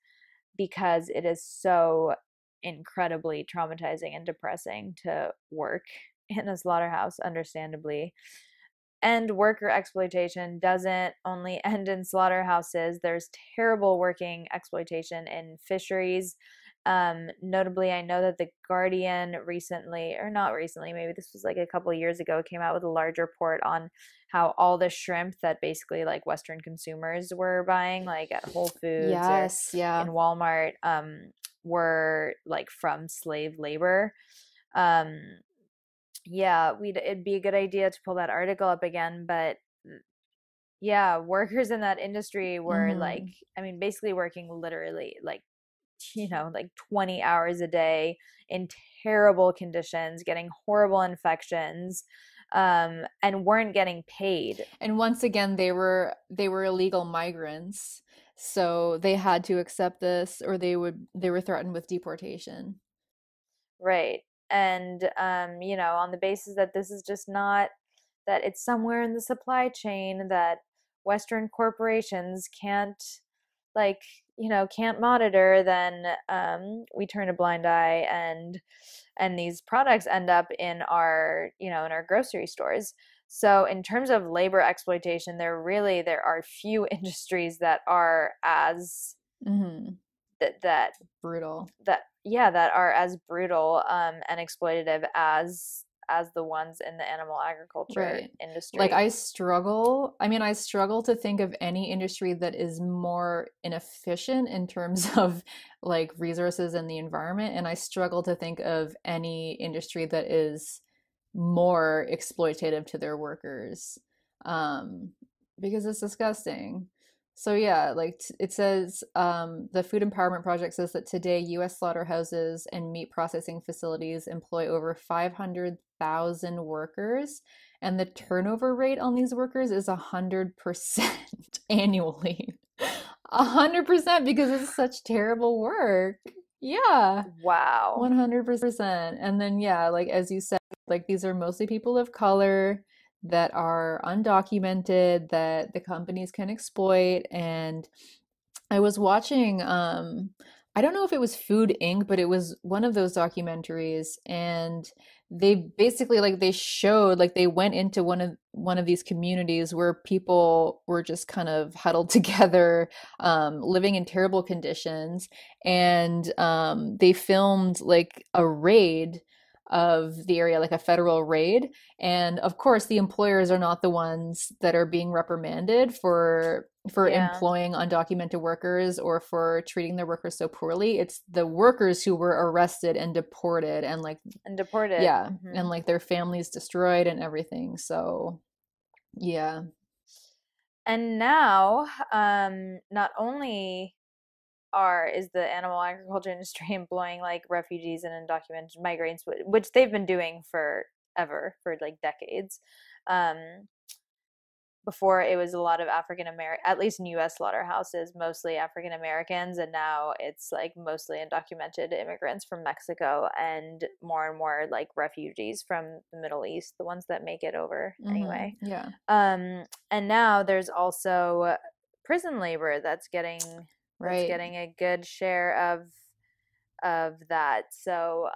because it is so incredibly traumatizing and depressing to work in a slaughterhouse, understandably. And worker exploitation doesn't only end in slaughterhouses. There's terrible working exploitation in fisheries. Notably, I know that The Guardian recently, or not recently, maybe this was like a couple of years ago, came out with a large report on how all the shrimp that basically like Western consumers were buying, like at Whole Foods or in Walmart, were like from slave labor. Yeah, it'd be a good idea to pull that article up again, but yeah, workers in that industry were like, I mean, basically working literally like, like 20 hours a day in terrible conditions, getting horrible infections, and weren't getting paid. And once again, they were illegal migrants, so they had to accept this, or they were threatened with deportation. Right. And on the basis that this is just not, that it's somewhere in the supply chain that Western corporations can't can't monitor, then we turn a blind eye, and these products end up in our in our grocery stores. So in terms of labor exploitation, there are few industries that are as that brutal, that are as brutal and exploitative as the ones in the animal agriculture industry. Like I struggle to think of any industry that is more inefficient in terms of like resources and the environment, and I struggle to think of any industry that is more exploitative to their workers, because it's disgusting. So yeah, like it says, the Food Empowerment Project says that today U.S. slaughterhouses and meat processing facilities employ over 500,000 workers, and the turnover rate on these workers is 100% annually. 100%, because it's such terrible work. Yeah. Wow. 100%. And then yeah, like as you said, like these are mostly people of color that are undocumented, that the companies can exploit. And I was watching, I don't know if it was Food Inc., but it was one of those documentaries, and they basically like they showed like they went into one of these communities where people were just kind of huddled together, living in terrible conditions, and they filmed like a raid of the area, like a federal raid. And of course, the employers are not the ones that are being reprimanded for employing undocumented workers or for treating their workers so poorly. It's the workers who were arrested and deported, and deported. Yeah. And like their families destroyed and everything. So yeah. And now, not only is the animal agriculture industry employing like refugees and undocumented migrants, which they've been doing forever, for like decades. Before it was a lot of African American, at least in U.S. slaughterhouses, mostly African Americans, and now it's like mostly undocumented immigrants from Mexico and more like refugees from the Middle East, the ones that make it over anyway. Yeah. And now there's also prison labor that's getting a good share of that. So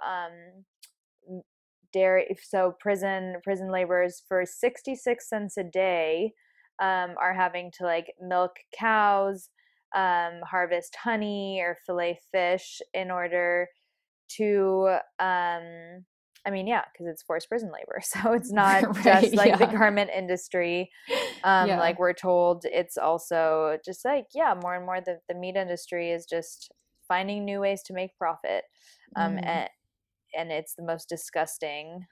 prison laborers for 66 cents a day are having to like milk cows, harvest honey or fillet fish in order to I mean, yeah, because it's forced prison labor. So it's not Right, just like the yeah. garment industry. Yeah. Like we're told it's also just like, yeah, more and more the meat industry is just finding new ways to make profit. Mhm. And it's the most disgusting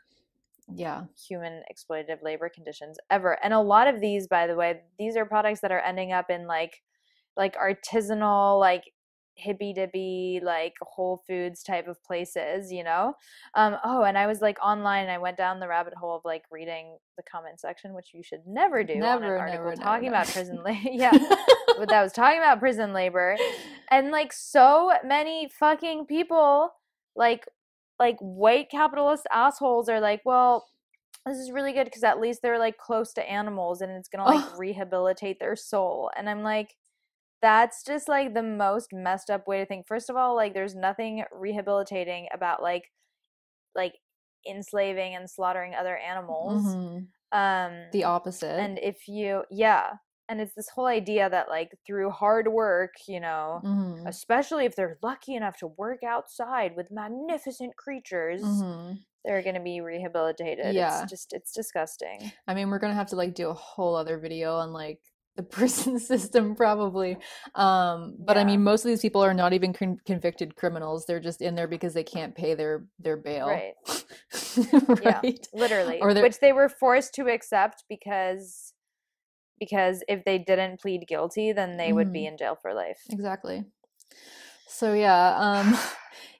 Yeah. human exploitative labor conditions ever. And a lot of these, by the way, these are products that are ending up in like artisanal, like hippy dippy, like Whole Foods type of places, you know? Oh, and I was like online and I went down the rabbit hole of like reading the comment section, which you should never do on an article talking about prison labor. Yeah. But that was talking about prison labor. And like so many fucking people, like white capitalist assholes are like, well, this is really good because at least they're like close to animals and it's gonna like Oh. rehabilitate their soul. And I'm like, that's just like the most messed up way to think. First of all, like there's nothing rehabilitating about like enslaving and slaughtering other animals. Mhm. The The opposite. and if you and it's this whole idea that like through hard work, you know, Mhm. especially if they're lucky enough to work outside with magnificent creatures, Mhm. they're going to be rehabilitated. Yeah. It's disgusting. I mean, we're gonna have to like do a whole other video on like the prison system probably. But I Yeah. mean, most of these people are not even convicted criminals. They're just in there because they can't pay their bail. Right. Right? Yeah, literally. Or they're Which they were forced to accept because if they didn't plead guilty, then they would be Mhm. in jail for life. Exactly. So yeah,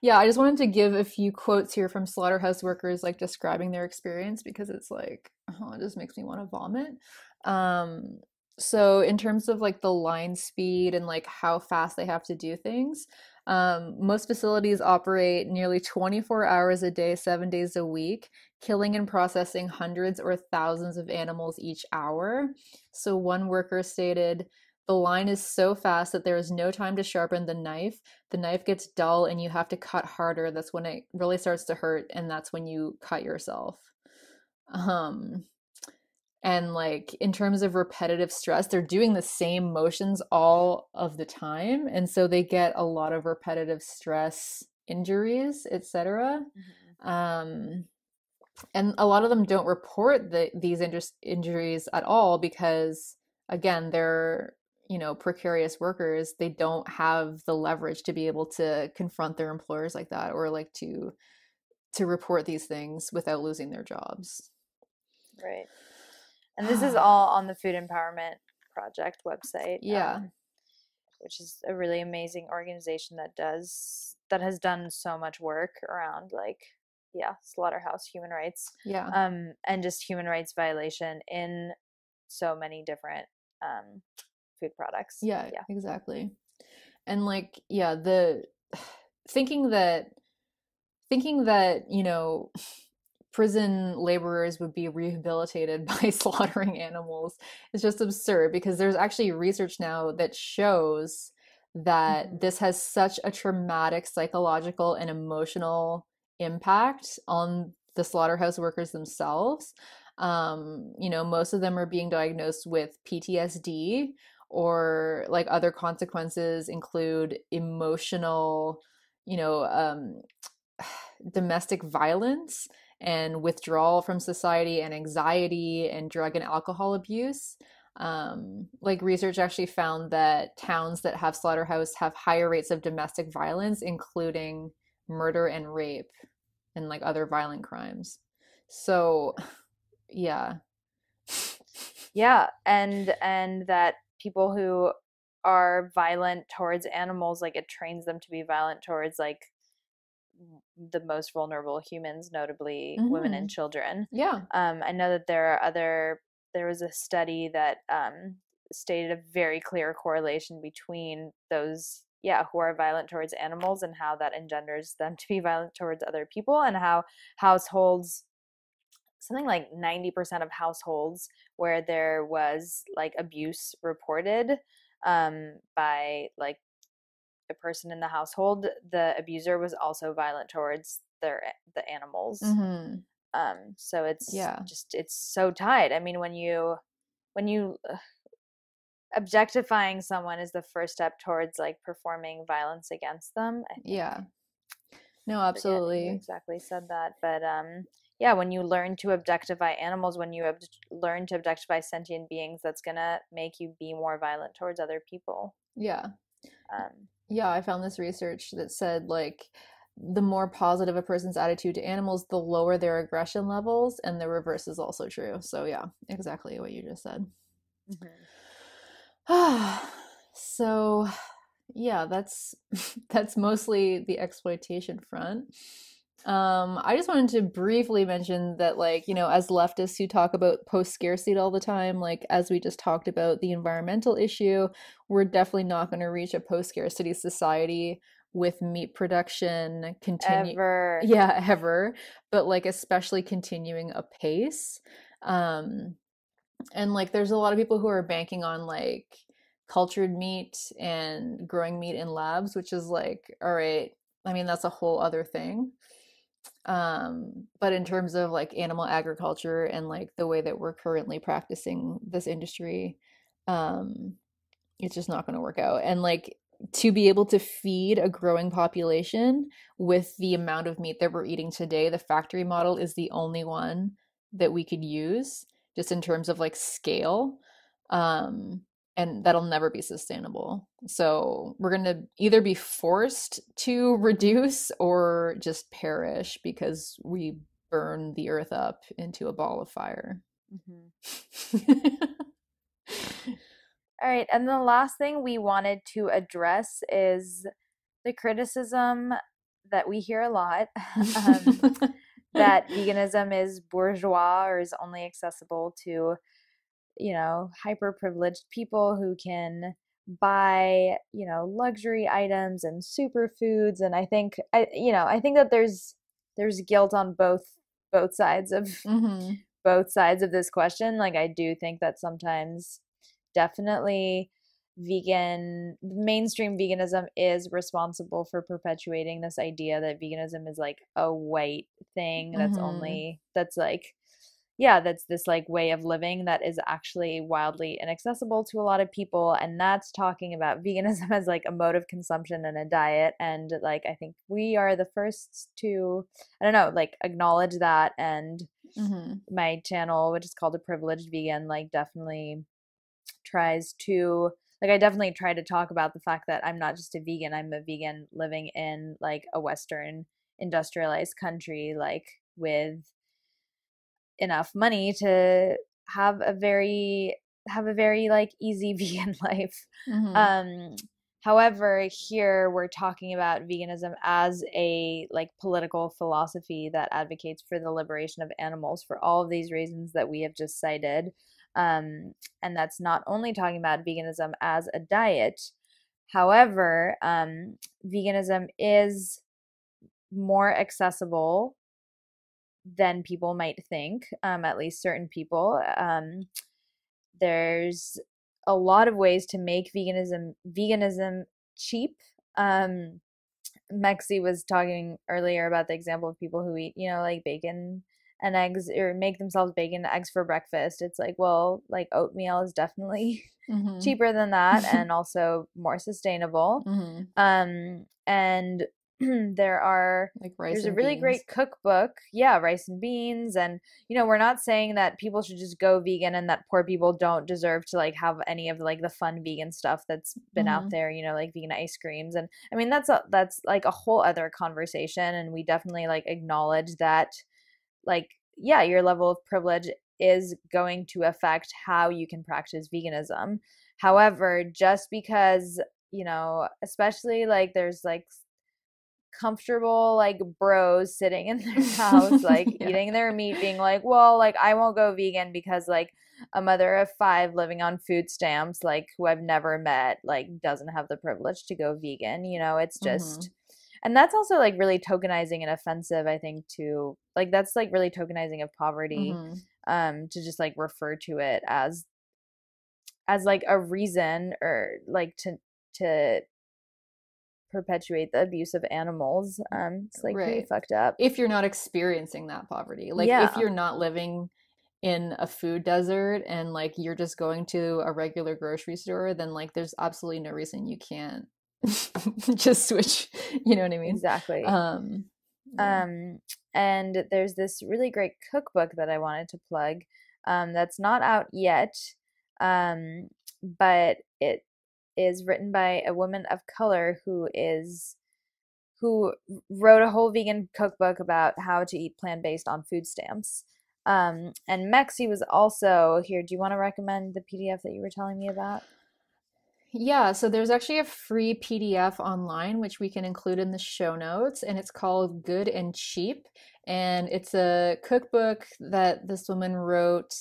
yeah, I just wanted to give a few quotes here from slaughterhouse workers like describing their experience because it's like, oh, it just makes me want to vomit. Um, so in terms of like the line speed and like how fast they have to do things, most facilities operate nearly 24 hours a day, 7 days a week, killing and processing hundreds or thousands of animals each hour. So one worker stated, the line is so fast that there is no time to sharpen the knife. The knife gets dull and you have to cut harder. That's when it really starts to hurt, and that's when you cut yourself. Um, and like in terms of repetitive stress, they're doing the same motions all of the time, and so they get a lot of repetitive stress injuries, etc. Um, and a lot of them don't report these injuries at all because again they're precarious workers. They don't have the leverage to be able to confront their employers like that or like to report these things without losing their jobs. Right. And this is all on the Food Empowerment Project website. Yeah. Which is a really amazing organization that has done so much work around like slaughterhouse human rights, Yeah. and just human rights violation in so many different food products. Yeah, exactly. And like the thinking that prison laborers would be rehabilitated by slaughtering animals is just absurd because there's actually research now that shows that this has such a traumatic psychological and emotional impact on the slaughterhouse workers themselves. Most of them are being diagnosed with PTSD, or like other consequences include emotional, domestic violence and withdrawal from society and anxiety and drug and alcohol abuse. Like research actually found that towns that have slaughterhouse have higher rates of domestic violence, including murder and rape and like other violent crimes. So, yeah. Yeah, and that people who are violent towards animals, like it trains them to be violent towards like the most vulnerable humans, notably women and children. Yeah. I know that there was a study that stated a very clear correlation between those who are violent towards animals and how that engenders them to be violent towards other people, and how households, something like 90% of households where there was like abuse reported by like a person in the household, the abuser was also violent towards the animals. So it's just, it's so tied. I mean, when you objectifying someone is the first step towards like performing violence against them, I think. Yeah. No, I forget absolutely. who exactly said that, but yeah, when you learn to objectify animals, when you learn to objectify sentient beings, that's gonna make you be more violent towards other people. Yeah. Um, Yeah, I found this research that said like the more positive a person's attitude to animals, the lower their aggression levels, and the reverse is also true. So yeah, exactly what you just said. So yeah, that's that's mostly the exploitation front. I just wanted to briefly mention that, like, you know, as leftists who talk about post-scarcity all the time, like as we just talked about the environmental issue, we're definitely not going to reach a post-scarcity society with meat production ever. yeah, ever, but like especially continuing apace. And like there's a lot of people who are banking on like cultured meat and growing meat in labs, which is like, all right, I mean, that's a whole other thing. But in terms of like animal agriculture and like the way that we're currently practicing this industry, um, it's just not going to work out. And like to be able to feed a growing population with the amount of meat that we're eating today, the factory model is the only one that we could use just in terms of like scale. And that'll never be sustainable. So we're going to either be forced to reduce or just perish because we burn the earth up into a ball of fire. All right, and the last thing we wanted to address is the criticism that we hear a lot that veganism is bourgeois or is only accessible to, you know, hyper privileged people who can buy, you know, luxury items and superfoods. And I think I think that there's guilt on both sides of both sides of this question. Like, I do think that sometimes definitely mainstream veganism is responsible for perpetuating this idea that veganism is like a white thing that's like, yeah, that's this like way of living that is actually wildly inaccessible to a lot of people. And that's talking about veganism as like a mode of consumption and a diet. And like, I think we are the first to, I don't know, like acknowledge that. And my channel, which is called A Privileged Vegan, like definitely tries to, like, I definitely try to talk about the fact that I'm not just a vegan, I'm a vegan living in like a Western industrialized country, like with enough money to have a very like easy vegan life. However, here we're talking about veganism as a like political philosophy that advocates for the liberation of animals for all of these reasons that we have just cited. And that's not only talking about veganism as a diet. However, veganism is more accessible than people might think, at least certain people. There's a lot of ways to make veganism cheap. Mexi was talking earlier about the example of people who eat, you know, like bacon and eggs, or make themselves bacon and eggs for breakfast. It's like, well, like oatmeal is definitely cheaper than that and also more sustainable. And there's a really great cookbook, rice and beans. And you know, we're not saying that people should just go vegan and that poor people don't deserve to like have any of like the fun vegan stuff that's been out there, you know, like vegan ice creams. And I mean, that's like a whole other conversation, and we definitely like acknowledge that, like, yeah, your level of privilege is going to affect how you can practice veganism. However, just because, you know, especially like there's like comfortable like bros sitting in their house like eating their meat, being like, well, like I won't go vegan because like a mother of 5 living on food stamps, like who I've never met, like doesn't have the privilege to go vegan. You know, it's just and that's also like really tokenizing and offensive, I think, to like, that's like really tokenizing of poverty, to just like refer to it as like a reason, or like to perpetuate the abuse of animals. It's like pretty fucked up if you're not experiencing that poverty, like if you're not living in a food desert and like you're just going to a regular grocery store, then like there's absolutely no reason you can't just switch, you know what I mean? Exactly. Yeah. And there's this really great cookbook that I wanted to plug, that's not out yet, but it is written by a woman of color who wrote a whole vegan cookbook about how to eat plant-based on food stamps. And Mexi was also here. Do you want to recommend the PDF that you were telling me about? Yeah, so there's actually a free PDF online, which we can include in the show notes, and it's called Good and Cheap. And it's a cookbook that this woman wrote.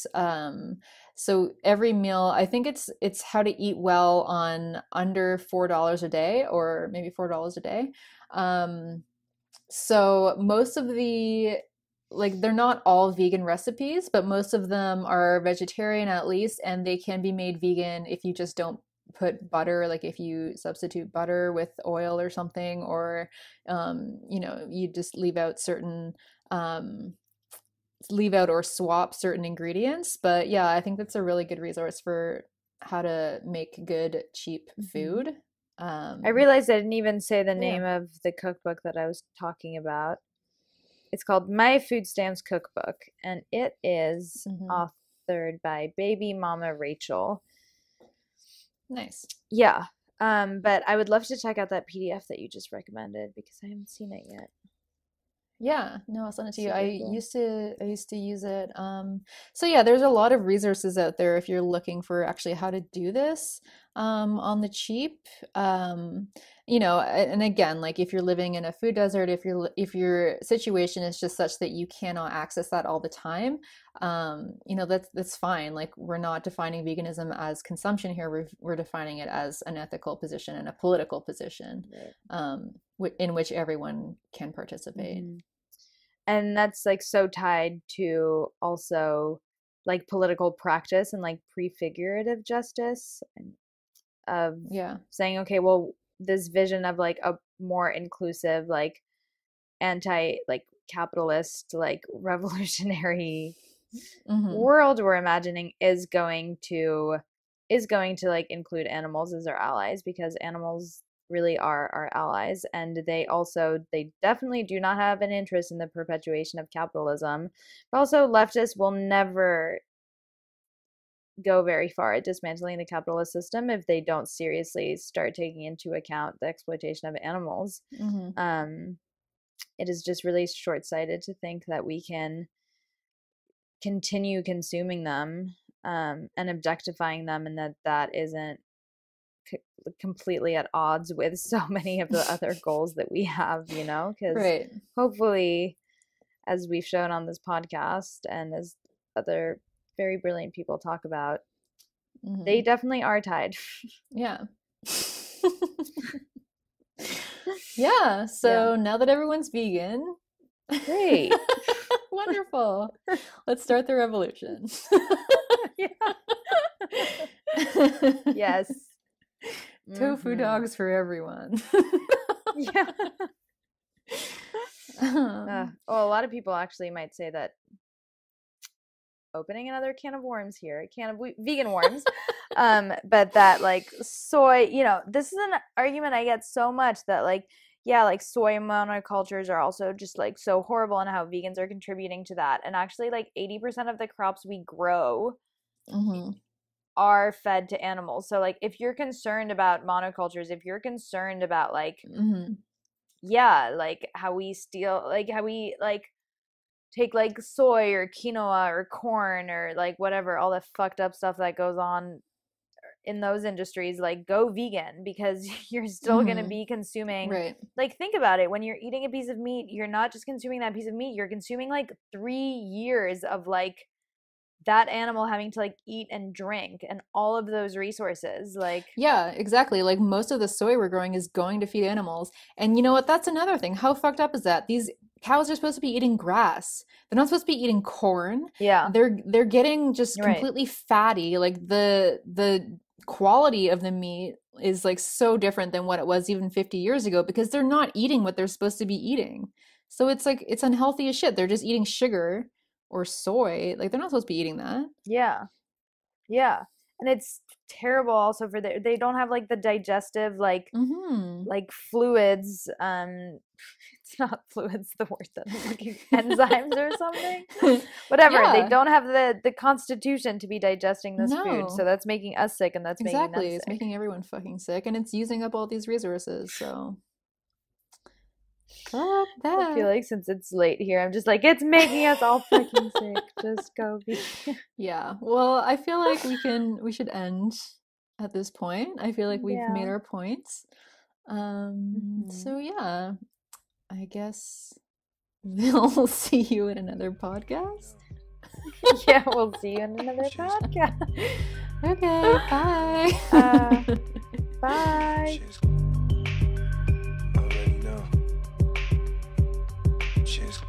So every meal, I think it's how to eat well on under $4 a day, or maybe $4 a day. Um, so most of the like they're not all vegan recipes, but most of them are vegetarian at least, and they can be made vegan if you just don't put butter, like if you substitute butter with oil or something, or you know, you just um, leave out or swap certain ingredients. But yeah, I think that's a really good resource for how to make good, cheap food. I realized I didn't even say the Yeah. name of the cookbook that I was talking about. It's called My Food Stamps Cookbook, and it is authored by Baby Mama Rachel. Nice. Yeah. But I would love to check out that PDF that you just recommended because I haven't seen it yet. Yeah, no, I'll send it to you. Super I cool. used to use it. So yeah, there's a lot of resources out there if you're looking for actually how to do this on the cheap. You know, and again, like if you're living in a food desert, if your situation is just such that you cannot access that all the time, you know, that's fine. Like we're not defining veganism as consumption here. We're defining it as an ethical position and a political position. Right. In which everyone can participate. And that's like so tied to also like political practice and like prefigurative justice, and of Yeah. saying, okay, well, this vision of like a more inclusive, like anti like capitalist, like revolutionary world we're imagining is going to like include animals as our allies, because animals really are our allies, and they definitely do not have an interest in the perpetuation of capitalism. But also leftists will never go very far at dismantling the capitalist system if they don't seriously start taking into account the exploitation of animals. It is just really short-sighted to think that we can continue consuming them and objectifying them, and that isn't completely at odds with so many of the other goals that we have, you know, because Right. hopefully, as we've shown on this podcast and as other very brilliant people talk about, they definitely are tied. Yeah. Yeah, so now that everyone's vegan, great. Wonderful. Let's start the revolution. Yes. Tofu dogs for everyone. Yeah. Well, a lot of people actually might say that, opening another can of worms here, a can of vegan worms, but that like soy, you know, this is an argument I get so much, that like, yeah, like soy monocultures are also just like so horrible, and how vegans are contributing to that. And actually like 80% of the crops we grow are fed to animals. So like if you're concerned about monocultures, if you're concerned about like yeah, like how we take like soy or quinoa or corn or like whatever, all the fucked up stuff that goes on in those industries, like go vegan, because you're still going to be consuming, right. Like think about it, when you're eating a piece of meat, you're not just consuming that piece of meat, you're consuming like 3 years of like that animal having to like eat and drink and all of those resources. Like, yeah, exactly. Like most of the soy we're growing is going to feed animals. And you know what? That's another thing. How fucked up is that? These cows are supposed to be eating grass. They're not supposed to be eating corn. Yeah. They're getting just completely fatty. Like the quality of the meat is like so different than what it was even 50 years ago, because they're not eating what they're supposed to be eating. So it's like it's unhealthy as shit. They're just eating sugar or soy. Like they're not supposed to be eating that. Yeah. Yeah. And it's terrible also for they don't have like the digestive like fluids. It's not fluids, the word that I'm looking, enzymes or something. Whatever. Yeah. They don't have the constitution to be digesting this food. No. So that's making us sick, and that's making them Exactly. It's sick. making everyone fucking sick, and it's using up all these resources. So fuck that. I feel like since it's late here, I'm just like, it's making us all fucking sick. Just go be. Yeah. Well, I feel like we should end at this point. I feel like we've Yeah. made our points. So yeah, I guess we'll see you in another podcast. Yeah, we'll see you in another podcast. Okay, bye. Bye. Already know. Cheers.